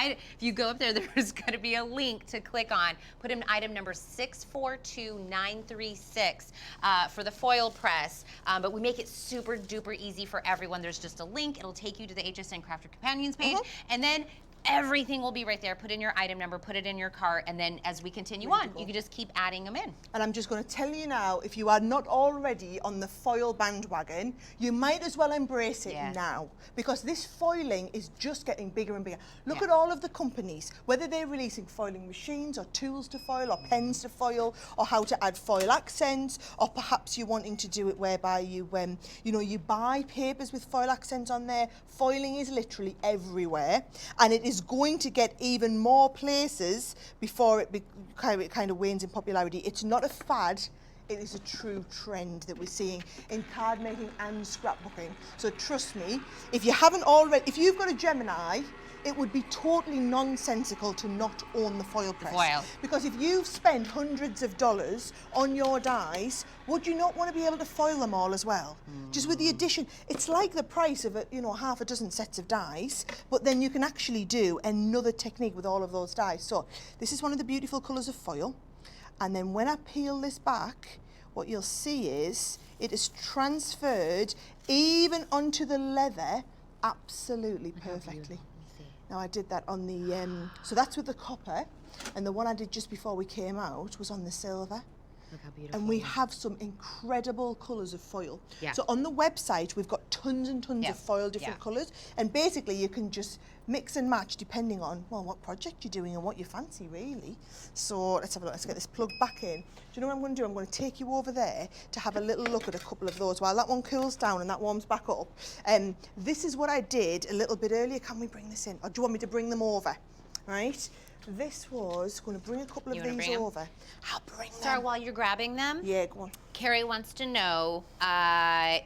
If you go up there, there's going to be a link to click on. Put in item number 642936 for the FoilPress. But we make it super duper easy for everyone. There's just a link. It'll take you to the HSN Crafter Companions page, and then everything will be right there. Put in your item number, put it in your cart, and then as we continue on, you can just keep adding them in. And I'm just going to tell you now, if you are not already on the foil bandwagon, you might as well embrace it now, because this foiling is just getting bigger and bigger. Look at all of the companies, whether they're releasing foiling machines or tools to foil or pens to foil or how to add foil accents, or perhaps you're wanting to do it whereby you, you know, you buy papers with foil accents on there. Foiling is literally everywhere, and it is going to get even more places before it kind of wanes in popularity. It's not a fad, it is a true trend that we're seeing in card making and scrapbooking. So trust me, if you haven't already, if you've got a Gemini, it would be totally nonsensical to not own the FoilPress. Because if you've spent hundreds of dollars on your dies, would you not want to be able to foil them all as well? Just with the addition, it's like the price of half a dozen sets of dies, but then you can actually do another technique with all of those dies. So this is one of the beautiful colours of foil, and then when I peel this back, what you'll see is it is transferred even onto the leather absolutely perfectly. Now I did that on the, so that's with the copper, and the one I did just before we came out was on the silver. Look how beautiful. And we have some incredible colours of foil. Yeah. So on the website, we've got tons and tons of foil, different colours, and basically you can just mix and match depending on, well, what project you're doing and what you fancy, really. So let's have a look. Let's get this plugged back in. Do you know what I'm going to do? I'm going to take you over there to have a little look at a couple of those while that one cools down and that warms back up. This is what I did a little bit earlier. Can we bring this in? Or do you want me to bring them over? Right? This was going to bring a couple of these over. I'll bring them. Sara, while you're grabbing them, yeah, go on. Carrie wants to know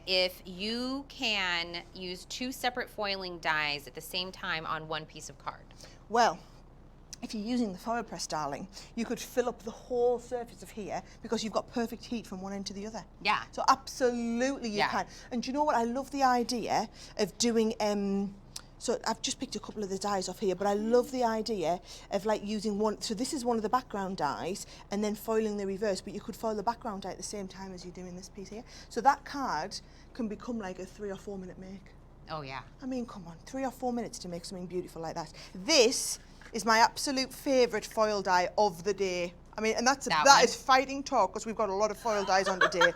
if you can use 2 separate foiling dies at the same time on one piece of card. Well, if you're using the FoilPress, darling, you could fill up the whole surface of here because you've got perfect heat from one end to the other. Yeah. So absolutely you can. And do you know what? I love the idea of doing, so I've just picked a couple of the dies off here, but I love the idea of like using one, so this is one of the background dies, and then foiling the reverse, but you could foil the background die at the same time as you're doing this piece here. So that card can become like a 3 or 4 minute make. Oh yeah. I mean, come on, 3 or 4 minutes to make something beautiful like that. This is my absolute favourite foil die of the day. I mean, and that is fighting talk because we've got a lot of foil dies on today.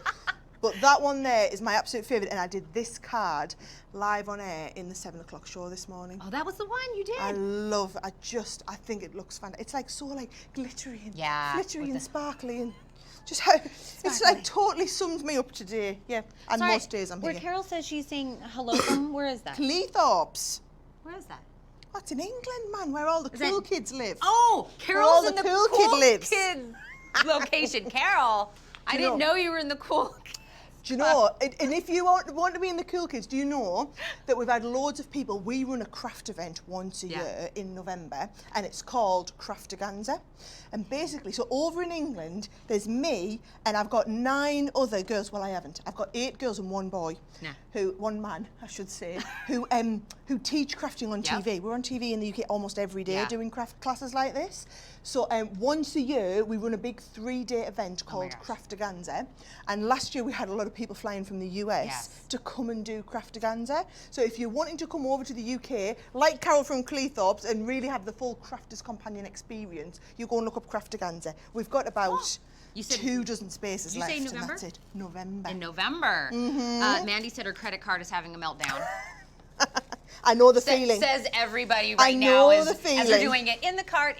But that one there is my absolute favourite, and I did this card live on air in the 7 o'clock show this morning. Oh, that was the one you did? I think it looks fantastic. It's like so like glittery and glittery and sparkly, and just how it's like totally sums me up today. Yeah, and most days I'm here. Where Carol says she's saying hello from, where is that? Cleethorpes. Where is that? That's in England, man, where all the cool kids live. Oh, Carol's in the cool kid location. Carol, I didn't know you were in the cool kid. Do you know, and if you want to be in the cool kids, do you know that we've had loads of people, we run a craft event once a year in November, and it's called Craftaganza. And basically, so over in England, there's me, and I've got 9 other girls, well I haven't, I've got 8 girls and 1 boy, one man, I should say, who teach crafting on TV. We're on TV in the UK almost every day doing craft classes like this. So once a year, we run a big 3-day event called Craftaganza. And last year, we had a lot of people flying from the US to come and do Craftaganza. So if you're wanting to come over to the UK, like Carol from Cleethorpes, and really have the full Crafters Companion experience, you go and look up Craftaganza. We've got about 2 dozen spaces left. Did you say November? And that's it. November. In November. Mandy said her credit card is having a meltdown. I know the feeling. Says everybody right know now the as feeling. they're doing it in the cart,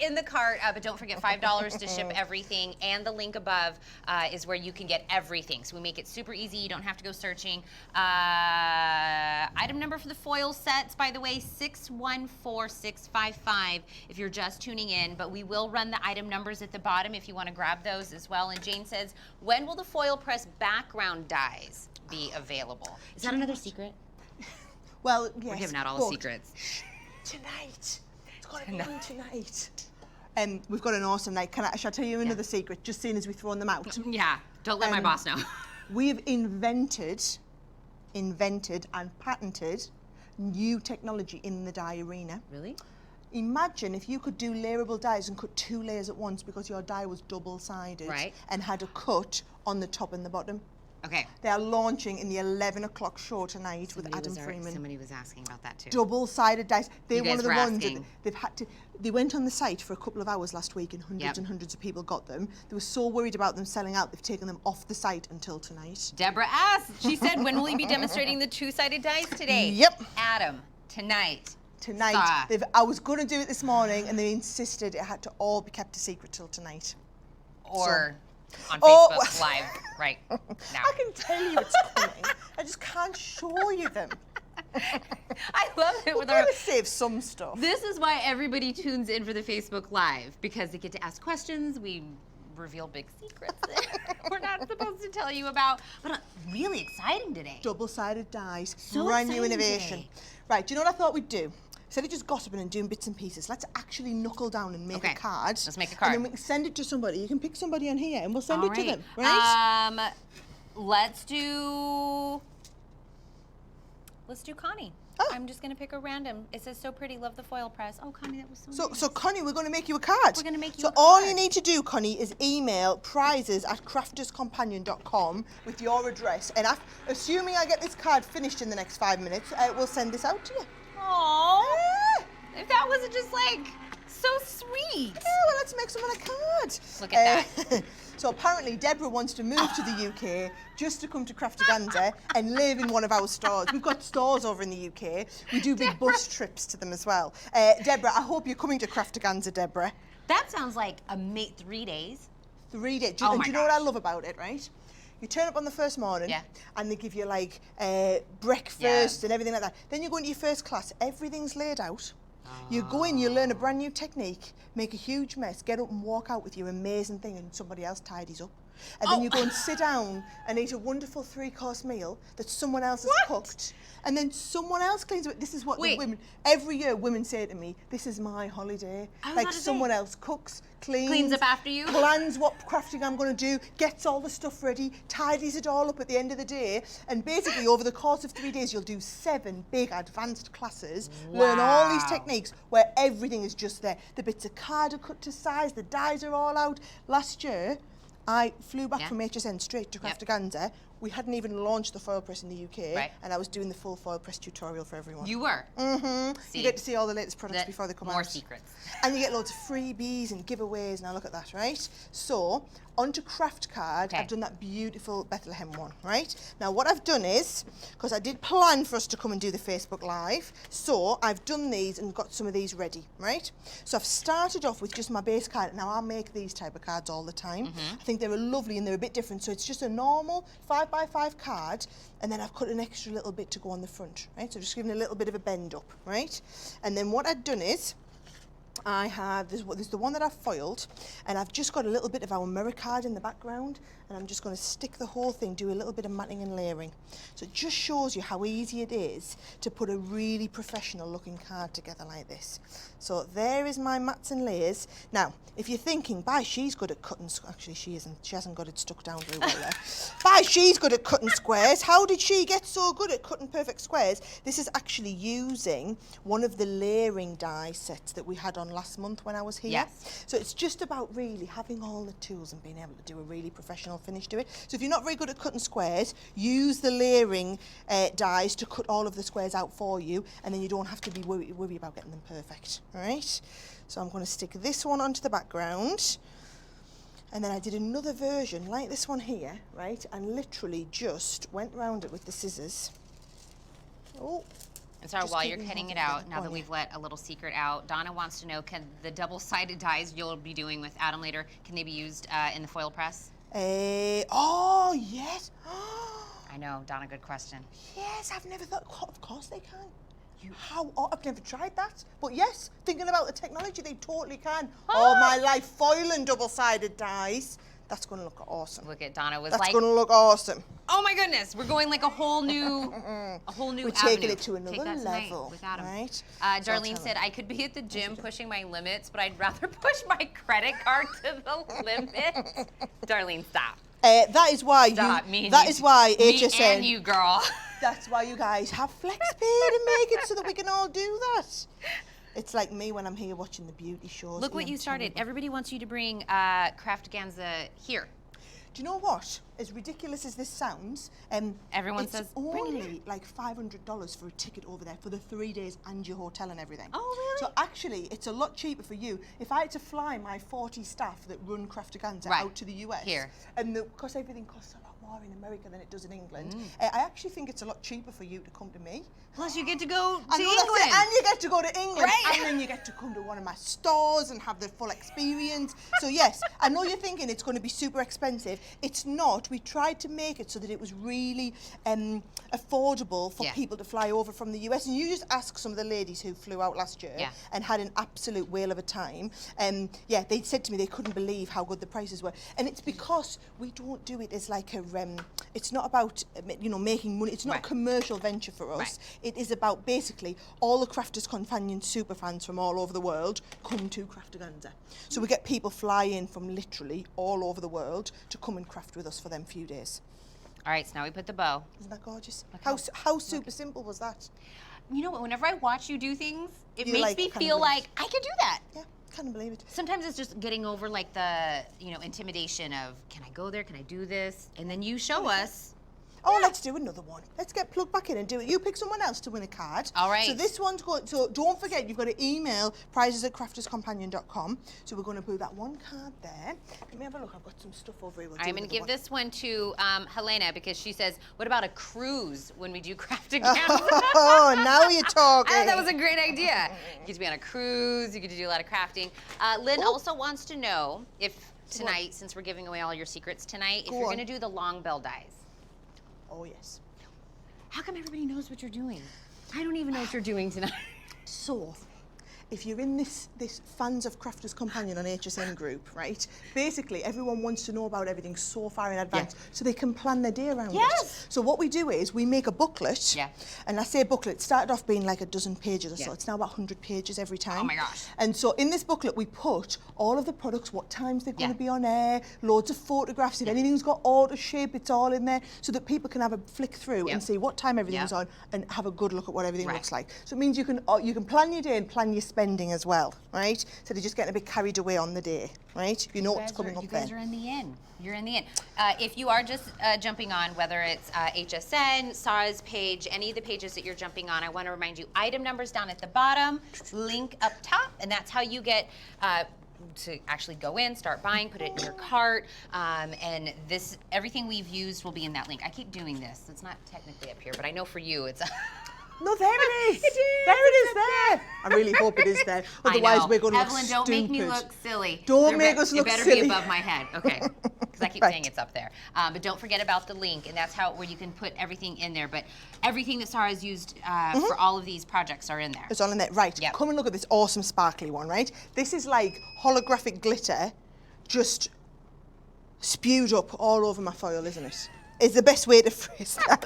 but don't forget $5 to ship everything, and the link above is where you can get everything. So we make it super easy. You don't have to go searching. Item number for the foil sets, by the way, 614655 if you're just tuning in, but we will run the item numbers at the bottom if you want to grab those as well. And Jane says, when will the FoilPress background dies be available? Is that another secret? Well, yes. We're giving out all the secrets. Tonight. It's got to be on tonight. We've got an awesome night. Shall I tell you another secret, just seeing as we've thrown them out? Yeah, don't let my boss know. We have invented and patented new technology in the dye arena. Really? Imagine if you could do layerable dyes and cut 2 layers at once because your dye was double-sided and had a cut on the top and the bottom. Okay. They are launching in the 11 o'clock show tonight with Adam Freeman. Somebody was asking about that too. Double-sided dyes. They're one of the ones that asking. they went on the site for a couple of hours last week and hundreds and hundreds of people got them. They were so worried about them selling out, they've taken them off the site until tonight. Deborah asked, she said, when will you be demonstrating the 2-sided dyes today? Yep. Adam, tonight. Tonight. I was going to do it this morning and they insisted it had to all be kept a secret till tonight. Or on Facebook Live right now. I can tell you it's coming. I just can't show you them. I love it. We're going to save some stuff. This is why everybody tunes in for the Facebook Live, because they get to ask questions. We reveal big secrets that we're not supposed to tell you about. But really exciting today. Double-sided dyes. So brand new exciting innovation. today. Right, do you know what I thought we'd do? Instead of just gossiping and doing bits and pieces, let's actually knuckle down and make a card. Let's make a card. And then we can send it to somebody. You can pick somebody on here and we'll send it to them, right? Let's do Connie. Oh. I'm just going to pick a random. It says, so pretty, love the foil press. Oh, Connie, that was so nice. So Connie, we're going to make you a card. We're going to make you So a card. all you need to do, Connie, is email prizes@crafterscompanion.com with your address. And assuming I get this card finished in the next 5 minutes, we'll send this out to you. Aww. If that wasn't just like so sweet. Yeah, well, let's make someone a card. Look at that. So apparently Deborah wants to move to the UK just to come to Craftaganza and live in one of our stores. We've got stores over in the UK. We do big bus trips to them as well. Deborah, I hope you're coming to Craftaganza, Deborah. That sounds like 3 days. 3 days. Oh And my do you know what I gosh. love about it, right? You turn up on the first morning and they give you like breakfast and everything like that. Then you go into your first class, everything's laid out. You go in, you learn a brand new technique, make a huge mess, get up and walk out with your amazing thing and somebody else tidies up. And then you go and sit down and eat a wonderful 3-course meal that someone else has cooked. And then someone else cleans it. This is what the women, every year women say to me, this is my holiday. Like someone else cooks, cleans up after you. Plans what crafting I'm going to do, gets all the stuff ready, tidies it all up at the end of the day. And basically over the course of 3 days, you'll do 7 big advanced classes, learn all these techniques where everything is just there. The bits of card are cut to size, the dyes are all out. Last year, I flew back from HSN straight to Craftaganza. We hadn't even launched the foil press in the UK, and I was doing the full foil press tutorial for everyone. You were? Mm-hmm. You get to see all the latest products before they come out. More secrets. And you get loads of freebies and giveaways, now look at that, right? So, onto Craft Card, I've done that beautiful Bethlehem one, right? Now what I've done is, because I did plan for us to come and do the Facebook Live, so I've done these and got some of these ready, right? So I've started off with just my base card. Now I make these type of cards all the time. I think they're lovely and they're a bit different. So it's just a normal 5x5 card, and then I've cut an extra little bit to go on the front, right? So just giving a little bit of a bend up, right? And then what I've done is, I have, there's the one that I've foiled, and I've just got a little bit of our mirror card in the background, and I'm just going to stick the whole thing, do a little bit of matting and layering. So it just shows you how easy it is to put a really professional looking card together like this. So there is my mats and layers. Now, if you're thinking, she's good at cutting, actually she isn't, she hasn't got it stuck down very well there. She's good at cutting squares. How did she get so good at cutting perfect squares? This is actually using one of the layering die sets that we had on last month when I was here. Yes. So it's just about really having all the tools and being able to do a really professional finish to it. So if you're not very good at cutting squares, use the layering dies to cut all of the squares out for you, and then you don't have to be worry about getting them perfect. All right? So I'm going to stick this one onto the background. And then I did another version like this one here, right? And literally just went round it with the scissors. Oh. And Sara, Just while keep you're me cutting it holding out, it. now Go that on, we've let a little secret out, Donna wants to know, can the double-sided dies you'll be doing with Adam later, can they be used in the foil press? Oh, yes. I know, Donna, good question. Yes, I've never thought, of course they can. I've never tried that. But yes, thinking about the technology, they totally can. All my life, foil and double-sided dies. That's going to look awesome. Look at Donna was That's like, going to look awesome. oh my goodness, we're going like a whole new We're avenue. taking it to another Take that tonight level, with Adam. right? Darlene said, I could be at the gym pushing my limits, but I'd rather push my credit card to the limit. Darlene, stop. That is why Stop. HSN. Me and you, girl. That's why you guys have flex pay to make it so that we can all do that. It's like me when I'm here watching the beauty shows. Look what you started. Everybody wants you to bring Craftaganza here. Do you know what? As ridiculous as this sounds, Everyone says, it's bring it only here. like $500 for a ticket over there for the 3 days and your hotel and everything. Oh, really? So actually, it's a lot cheaper for you. If I had to fly my 40 staff that run Craftaganza Right. out to the US, Here. and because everything costs a lot more in America than it does in England, I actually think it's a lot cheaper for you to come to me. Plus, you get to go to I know, that's England. it. And you get to go to England. Right. And then you get to come to one of my stores and have the full experience. So yes, I know you're thinking it's going to be super expensive. It's not. We tried to make it so that it was really affordable for people to fly over from the US. And you just ask some of the ladies who flew out last year and had an absolute whale of a time. They said to me they couldn't believe how good the prices were. And it's because we don't do it as like a, it's not about, making money. It's not a commercial venture for us. Right. It is about basically all the Crafters Companion superfans from all over the world come to Craftaganza. So we get people fly in from literally all over the world to come and craft with us for them few days. All right, so now we put the bow. Isn't that gorgeous? Look How super simple was that? You know what, whenever I watch you do things, it You're makes like, me I can't feel believe like I can do that. Yeah, can't believe it. Sometimes it's just getting over like the, intimidation of, can I go there? Can I do this? And then you show us. Oh, let's do another one. Let's get plugged back in and do it. You pick someone else to win a card. All right. So this one's going. So don't forget, you've got to email prizes@crafterscompanion.com. So we're going to put that one card there. Let me have a look. I've got some stuff over here. I'm going to give this one to Helena because she says, what about a cruise when we do Craftaganza? Oh, now you're talking. I thought that was a great idea. You get to be on a cruise. You get to do a lot of crafting. Lynn also wants to know if tonight, since we're giving away all your secrets tonight, if you're going to do the long bell dies. Oh, yes. How come everybody knows what you're doing? I don't even know what you're doing tonight. So, if you're in this Fans of Crafters Companion on HSN group, right, basically everyone wants to know about everything so far in advance so they can plan their day around it. So what we do is we make a booklet, and I say booklet, it started off being like a dozen pages or so. It's now about 100 pages every time. Oh my gosh. And so in this booklet we put all of the products, what times they're going to be on air, loads of photographs, if anything's got auto shape, it's all in there so that people can have a flick through and see what time everything's on and have a good look at what everything looks like. So it means you can plan your day and plan your spending as well, right? So they're just getting a bit carried away on the day, right? You know what's coming up then. You guys are in the in. You're in the in. If you are just jumping on, whether it's HSN, Sara's page, any of the pages that you're jumping on, I want to remind you, item numbers down at the bottom, link up top, and that's how you get to actually go in, start buying, put it in your cart, and everything we've used will be in that link. I keep doing this. It's not technically up here, but I know for you it's... No, there it is. There it is there. I really hope it is there. Otherwise, we're going to look Evelyn, stupid. don't make me look silly. Don't make us look silly. It better be above my head. Okay. Because I keep saying it's up there. But don't forget about the link, and that's where you can put everything in there. But everything that Sara's used for all of these projects are in there. It's all in there. Right. Yep. Come and look at this awesome sparkly one, right? This is like holographic glitter just spewed up all over my foil, isn't it? Is the best way to phrase that.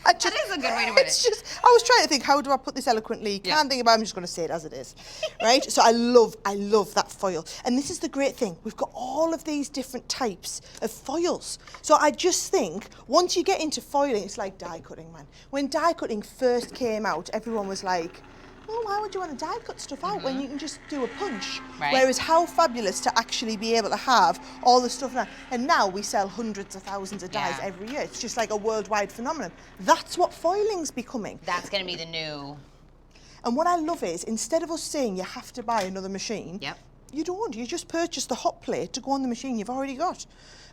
That is a good way to put it. I was trying to think, how do I put this eloquently? Can't think about it, I'm just going to say it as it is. Right? So I love that foil. And this is the great thing. We've got all of these different types of foils. So I just think, once you get into foiling, it's like die cutting, man. When die cutting first came out, everyone was like, well, why would you want to die cut stuff out when you can just do a punch? Right. Whereas how fabulous to actually be able to have all the stuff now. And now we sell hundreds of thousands of dies every year. It's just like a worldwide phenomenon. That's what foiling's becoming. That's going to be the new... And what I love is, instead of us saying you have to buy another machine, You don't. You just purchase the hot plate to go on the machine you've already got.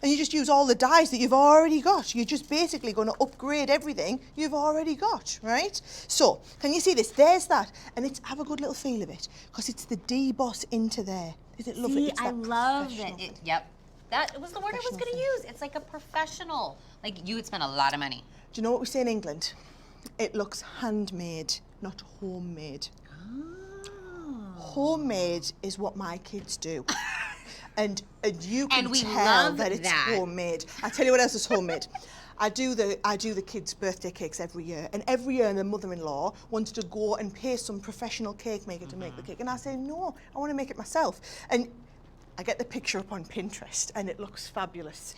And you just use all the dyes that you've already got. You're just basically going to upgrade everything you've already got, right? So, can you see this? There's that. And it's, have a good little feel of it, because it's the deboss into there. Is it lovely? See, It's I that love professional it. Yep. That was the word I was going to use. It's like a professional. Like, you would spend a lot of money. Do you know what we say in England? It looks handmade, not homemade. Homemade is what my kids do. And you can tell that it's homemade. I tell you what else is homemade. I do the kids' birthday cakes every year, and every year their mother-in-law wants to go and pay some professional cake maker to make the cake, and I say no, I want to make it myself. And I get the picture up on Pinterest, and it looks fabulous.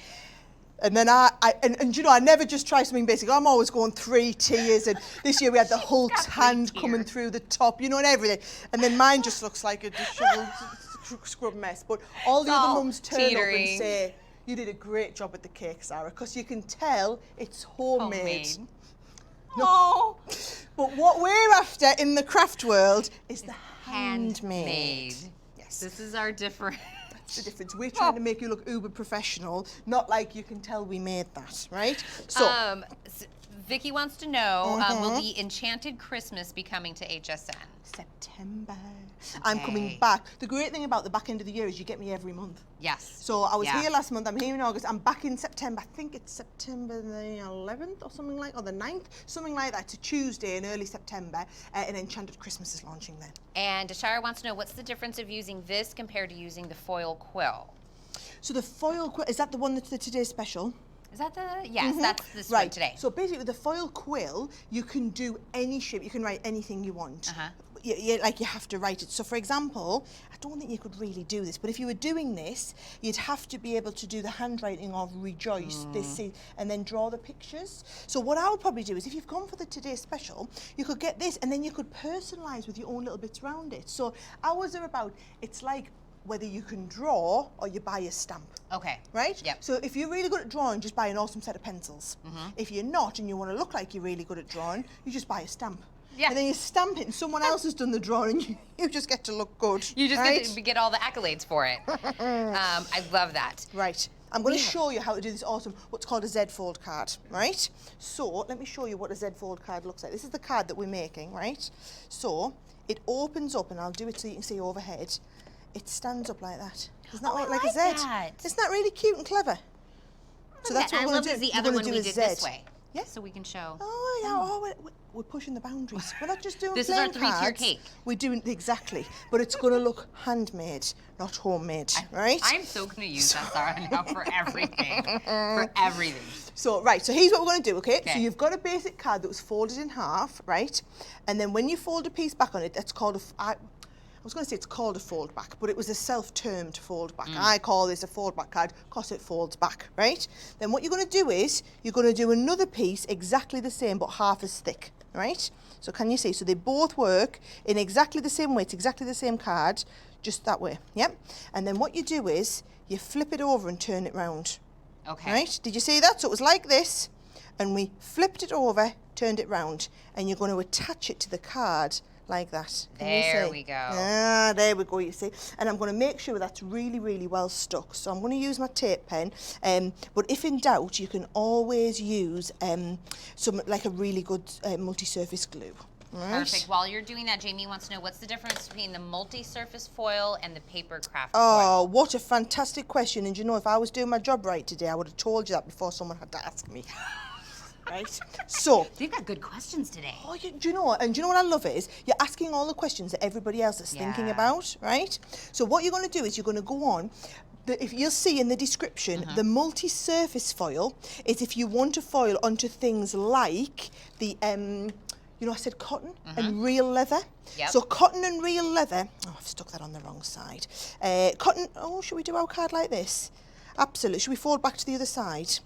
And then and you know, I never just try something basic. I'm always going 3 tiers, and this year we had the Hulk's hand coming through the top, you know, and everything. And then mine just looks like a disheveled scrub mess. But all the other mums turn up and say, you did a great job with the cake, Sarah, because you can tell it's homemade. No. Oh. But what we're after in the craft world is the handmade. Yes. This is our difference. The difference. We're trying to make you look uber professional, not like you can tell we made that, right? So, Vicky wants to know, will the Enchanted Christmas be coming to HSN? September. I'm coming back. The great thing about the back end of the year is you get me every month. Yes. So I was here last month, I'm here in August, I'm back in September. I think it's September the 11th or something like, or the 9th, something like that. It's a Tuesday in early September, and Enchanted Christmas is launching then. And Shara wants to know, what's the difference of using this compared to using the foil quill? So the foil quill, is that the one that's the today's special? Is that the, yes, that's this one today. So basically with the foil quill, you can do any shape, you can write anything you want. Like you have to write it. So for example, I don't think you could really do this, but if you were doing this, you'd have to be able to do the handwriting of rejoice, and then draw the pictures. So what I would probably do is, if you've gone for the Today Special, you could get this, and then you could personalise with your own little bits around it. So ours are about, it's like whether you can draw or you buy a stamp. Okay. Right? Yep. So if you're really good at drawing, just buy an awesome set of pencils. If you're not and you want to look like you're really good at drawing, you just buy a stamp. Yeah. And then you stamp it and someone else has done the drawing. You just get to look good. You just get all the accolades for it. I love that. Right. I'm going to show you how to do this awesome, what's called a Z-fold card, right? So let me show you what a Z-fold card looks like. This is the card that we're making, right? So it opens up, and I'll do it so you can see overhead. It stands up like that. Isn't that like a Z? That. Isn't that really cute and clever? So that's what we're going to do. The other one we did this way. Yeah. So we can show. Oh, yeah. We're pushing the boundaries. We're not just doing This is our 3-tier cake. We're doing exactly, but it's going to look handmade, not homemade, right? I'm so going to use that, Sarah, now for everything. For everything. So, right, so here's what we're going to do, okay? So you've got a basic card that was folded in half, right? And then when you fold a piece back on it, that's called I was going to say it's called a fold back, but it was a self-termed fold back. I call this a fold back card because it folds back, right? Then what you're going to do is you're going to do another piece exactly the same but half as thick, right? So can you see? So they both work in exactly the same way. It's exactly the same card, just that way, yep? And then what you do is you flip it over and turn it round. Okay. Right? Did you see that? So it was like this, and we flipped it over, turned it round, and you're going to attach it to the card like that. There we go. Ah, there we go, you see. And I'm going to make sure that's really, really well stuck. So I'm going to use my tape pen. But if in doubt, you can always use like a really good multi-surface glue. Right. Perfect. While you're doing that, Jamie wants to know, what's the difference between the multi-surface foil and the paper craft foil? Oh, what a fantastic question. And you know, if I was doing my job right today, I would have told you that before someone had to ask me. Right? So you've got good questions today. Oh, do you know what? And do you know what I love is you're asking all the questions that everybody else is thinking about, right? So what you're going to do is you're going to go on. If you'll see in the description, the multi-surface foil is if you want to foil onto things like the you know, I said cotton and real leather. Yep. So cotton and real leather. Oh, I've stuck that on the wrong side. Cotton. Oh, should we do our card like this? Absolutely. Should we fold back to the other side?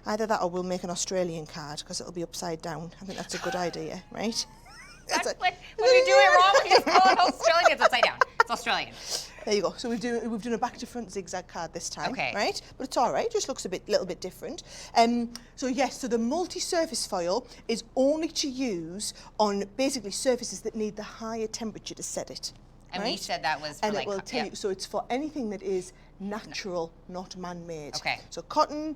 Either that or we'll make an Australian card because it'll be upside down. I think that's a good idea, right? That's like, when we do it wrong, we just call it Australian. It's upside down. It's Australian. There you go. So we've done a back to front zigzag card this time, right? But it's all right. It just looks a little bit different. So yes, so the multi-surface foil is only to use on basically surfaces that need the higher temperature to set it. And right? we said that was for and like, it will tell you, so it's for anything that is natural, not man-made. Okay. So cotton,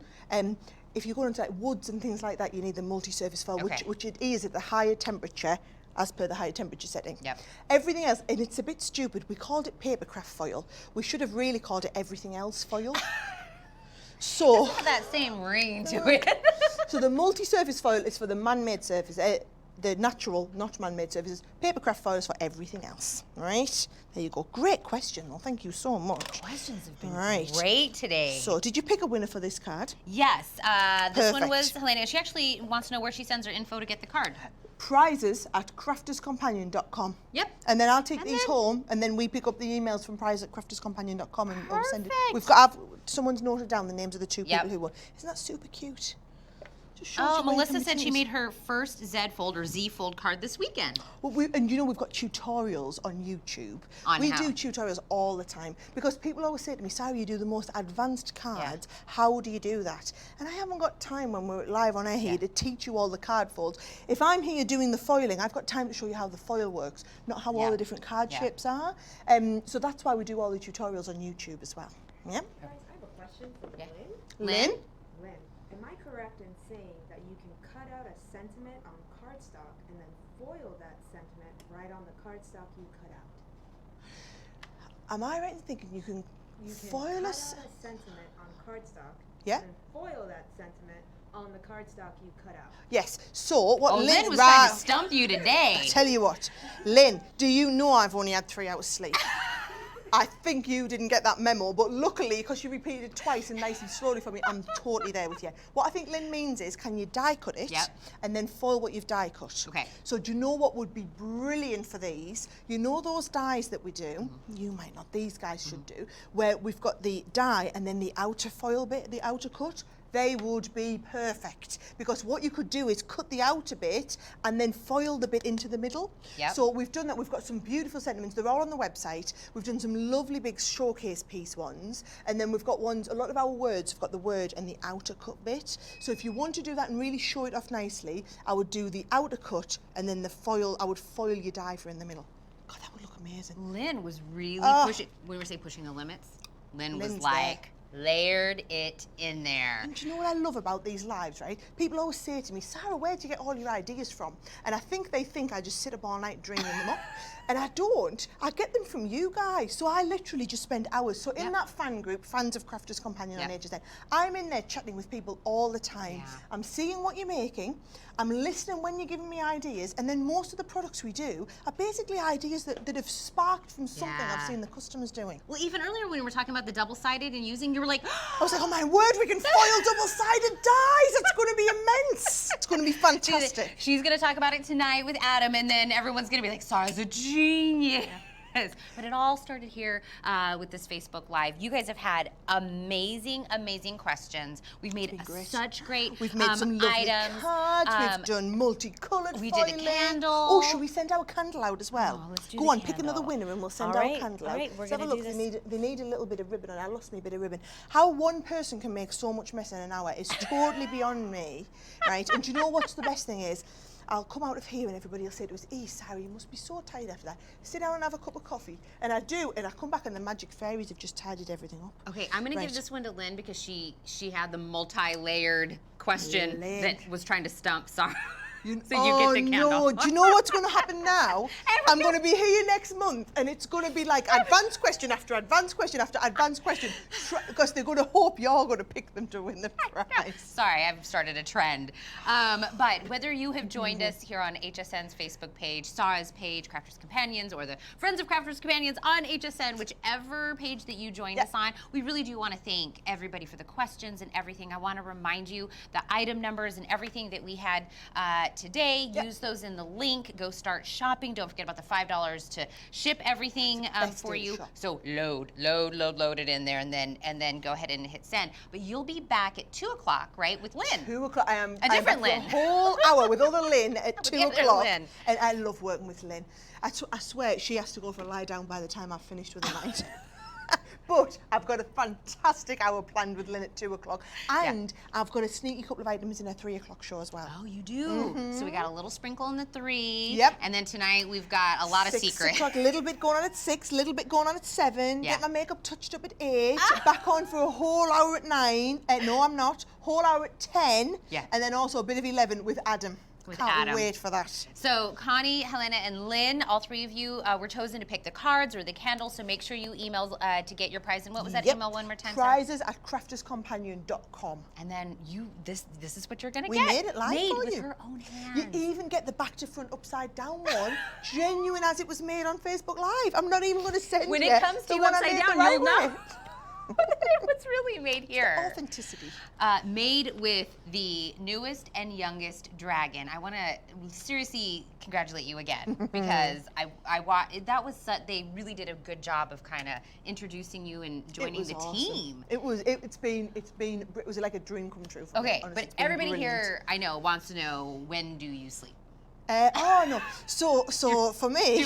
if you go into like woods and things like that, you need the multi-surface foil, Okay. which it is at the higher temperature, as per the higher temperature setting. Yep. Everything else, and it's a bit stupid, we called it papercraft foil. We should have really called it everything else foil. So that same ring to it. so the multi-surface foil is for the man-made surface, the natural, not man-made surfaces. Papercraft foil is for everything else. All right, there you go. Great question, though. Thank you so much. Questions have been All right. great today. So, did you pick a winner for this card? Yes, this one Perfect. was Helena. She actually wants to know where she sends her info to get the card. Prizes at crafterscompanion.com. Yep. And then I'll take And these then- home, and then we pick up the emails from prizes at crafterscompanion.com and we'll send it. Perfect. We've got someone's noted down the names of the two Yep. people who won. Isn't that super cute? Just shows Oh, you where Melissa you can said she choose. made her first Z fold or Z fold card this weekend. Well, and you know we've got tutorials on YouTube. On we how? do tutorials all the time because people always say to me, Sara, you do the most advanced cards. How do you do that? And I haven't got time when we're live on air here to teach you all the card folds. If I'm here doing the foiling, I've got time to show you how the foil works, not how all the different card shapes are. So that's why we do all the tutorials on YouTube as well. Yeah. Guys, I have a question for Yeah. Lynn. Lynn? Lynn, am I correct in saying that you can cut out a sentiment on cardstock and then foil that sentiment right on the cardstock you cut out? Am I right in thinking you can You can foil cut a... out a sentiment on cardstock Yeah. and then foil that sentiment on the cardstock you cut out. Yes. So what Oh, Lynn... Lynn was trying to stump you today. I tell you what, Lynn, do you know I've only had 3 hours sleep? I think you didn't get that memo, but luckily, because you repeated it twice and nice and slowly for me, I'm totally there with you. What I think Lynn means is, can you die cut it and then foil what you've die cut? Okay. So do you know what would be brilliant for these? You know those dies that we do, you might not, these guys should do, where we've got the die and then the outer foil bit, the outer cut? They would be perfect because what you could do is cut the outer bit and then foil the bit into the middle. Yep. So we've done that. We've got some beautiful sentiments. They're all on the website. We've done some lovely big showcase piece ones. And then we've got ones, a lot of our words have got the word and the outer cut bit. So if you want to do that and really show it off nicely, I would do the outer cut and then the foil, I would foil your die for in the middle. God, that would look amazing. Lynn was really pushing, when we say pushing the limits, Lynn was Lynn's like, layered it in there. And do you know what I love about these lives, right? People always say to me, Sara, where do you get all your ideas from? And I think they think I just sit up all night dreaming them up. And I don't. I get them from you guys. So I literally just spend hours. So in that fan group, Fans of Crafters Companion on HSN, I'm in there chatting with people all the time. Yeah. I'm seeing what you're making. I'm listening when you're giving me ideas. And then most of the products we do are basically ideas that have sparked from something I've seen the customers doing. Well, even earlier when we were talking about the double-sided and using, you were like, I was like, oh my word, we can foil double-sided dies. It's going to be immense. It's going to be fantastic. she's going to talk about it tonight with Adam, and then everyone's going to be like, Sara's a genius. But it all started here with this Facebook Live. You guys have had amazing, amazing questions. We've made such great We've made some lovely items. cards. We've done multicoloured we foiling. did a candle. Oh, should we send our candle out as well? Oh, let's do Go the on, pick another candle. winner and we'll send All our right, candle all out. right, we're Let's have a gonna look. do this. They need a little bit of ribbon on. I lost me a bit of ribbon. How one person can make so much mess in an hour is totally beyond me, right? And do you know what's the best thing is? I'll come out of here and everybody will say to us, Sara, you must be so tired after that. Sit down and have a cup of coffee. And I do, and I come back and the magic fairies have just tidied everything up. Okay, I'm going to give this one to Lynn because she had the multi-layered question Lynn. that was trying to stump Sara. So you Oh get the candle. no, do you know what's going to happen now? I'm going to be here next month and it's going to be like advanced question after advanced question after advanced question because they're going to hope you're going to pick them to win the prize. Sorry, I've started a trend. But whether you have joined us here on HSN's Facebook page, Sara's page, Crafters Companions, or the Friends of Crafters Companions on HSN, whichever page that you joined us on, we really do want to thank everybody for the questions and everything. I want to remind you the item numbers and everything that we had today. Use those in the link. Go start shopping. Don't forget about the $5 to ship everything for you. So load it in there, and then go ahead and hit send. But you'll be back at 2 o'clock, right, with Lynn? 2 o'clock. I am A different back Lynn. for a whole hour with other Lynn at 2 different o'clock. Lynn. And I love working with Lynn. I swear she has to go for a lie down by the time I've finished with the night. But I've got a fantastic hour planned with Lynn at 2 o'clock. And I've got a sneaky couple of items in a 3 o'clock show as well. Oh, you do? So we got a little sprinkle in the 3. Yep. And then tonight we've got a lot of 6 secrets. o'clock, a little bit going on at 6, a little bit going on at 7. Yeah. Get my makeup touched up at 8. Back on for a whole hour at 9. No, I'm not. Whole hour at 10. Yeah. And then also a bit of 11 with Adam. Can't wait for that. So Connie, Helena, and Lynn, all 3 of you were chosen to pick the cards or the candles. So make sure you email to get your prize. And what was that email one more time? Prizes at crafterscompanion.com. And then this is what you're gonna We get. made it live for with you. her own hands. You even get the back to front upside down one, genuine as it was made on Facebook Live. I'm not even going to send When you it comes to the you one I upside made down, the right you'll know. way. What's really made here? Authenticity. Made with the newest and youngest dragon. I want to seriously congratulate you again because they really did a good job of kind of introducing you and joining the team. It was like a dream come true for me. Okay, Honestly, but it's been everybody brilliant. here I know wants to know, when do you sleep? No. So for me,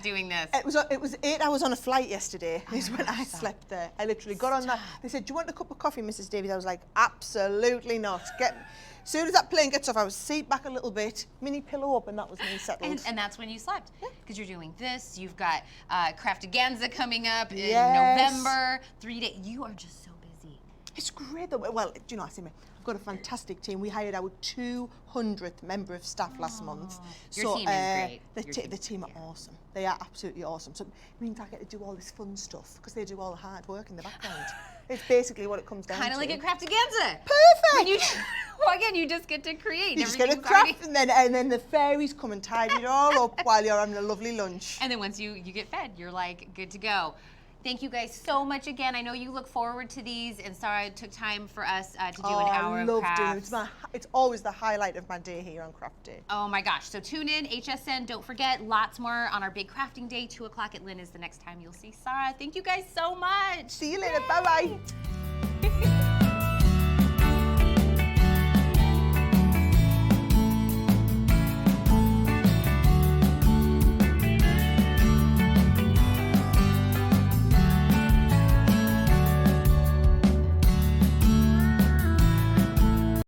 doing this. It was 8 hours on a flight yesterday. Is when I slept there. I literally got on that. They said, "Do you want a cup of coffee, Mrs. Davies?" I was like, "Absolutely not." As soon as that plane gets off, I was seat back a little bit, mini pillow up, and that was me settled. And that's when you slept, because you're doing this. You've got Craftaganza coming up in Yes. November. 3 days. You are just so busy. It's great though. Well, do you know, I've got a fantastic team. We hired our 200th member of staff last month. Your team is great. The team are awesome. They are absolutely awesome. So it means I get to do all this fun stuff because they do all the hard work in the background. It's basically what it comes down to. Kind of like a Craftaganza. Perfect. When you walk in, you just get to create. You just get a craft, and then the fairies come and tidy it all up while you're having a lovely lunch. And then once you get fed, you're like good to go. Thank you guys so much again. I know you look forward to these, and Sara took time for us to do an hour of crafts. It's always the highlight of my day here on Craft Day. Oh my gosh. So tune in, HSN. Don't forget, lots more on our big crafting day. 2 o'clock at Lynn is the next time you'll see Sara. Thank you guys so much. See you later. Bye-bye.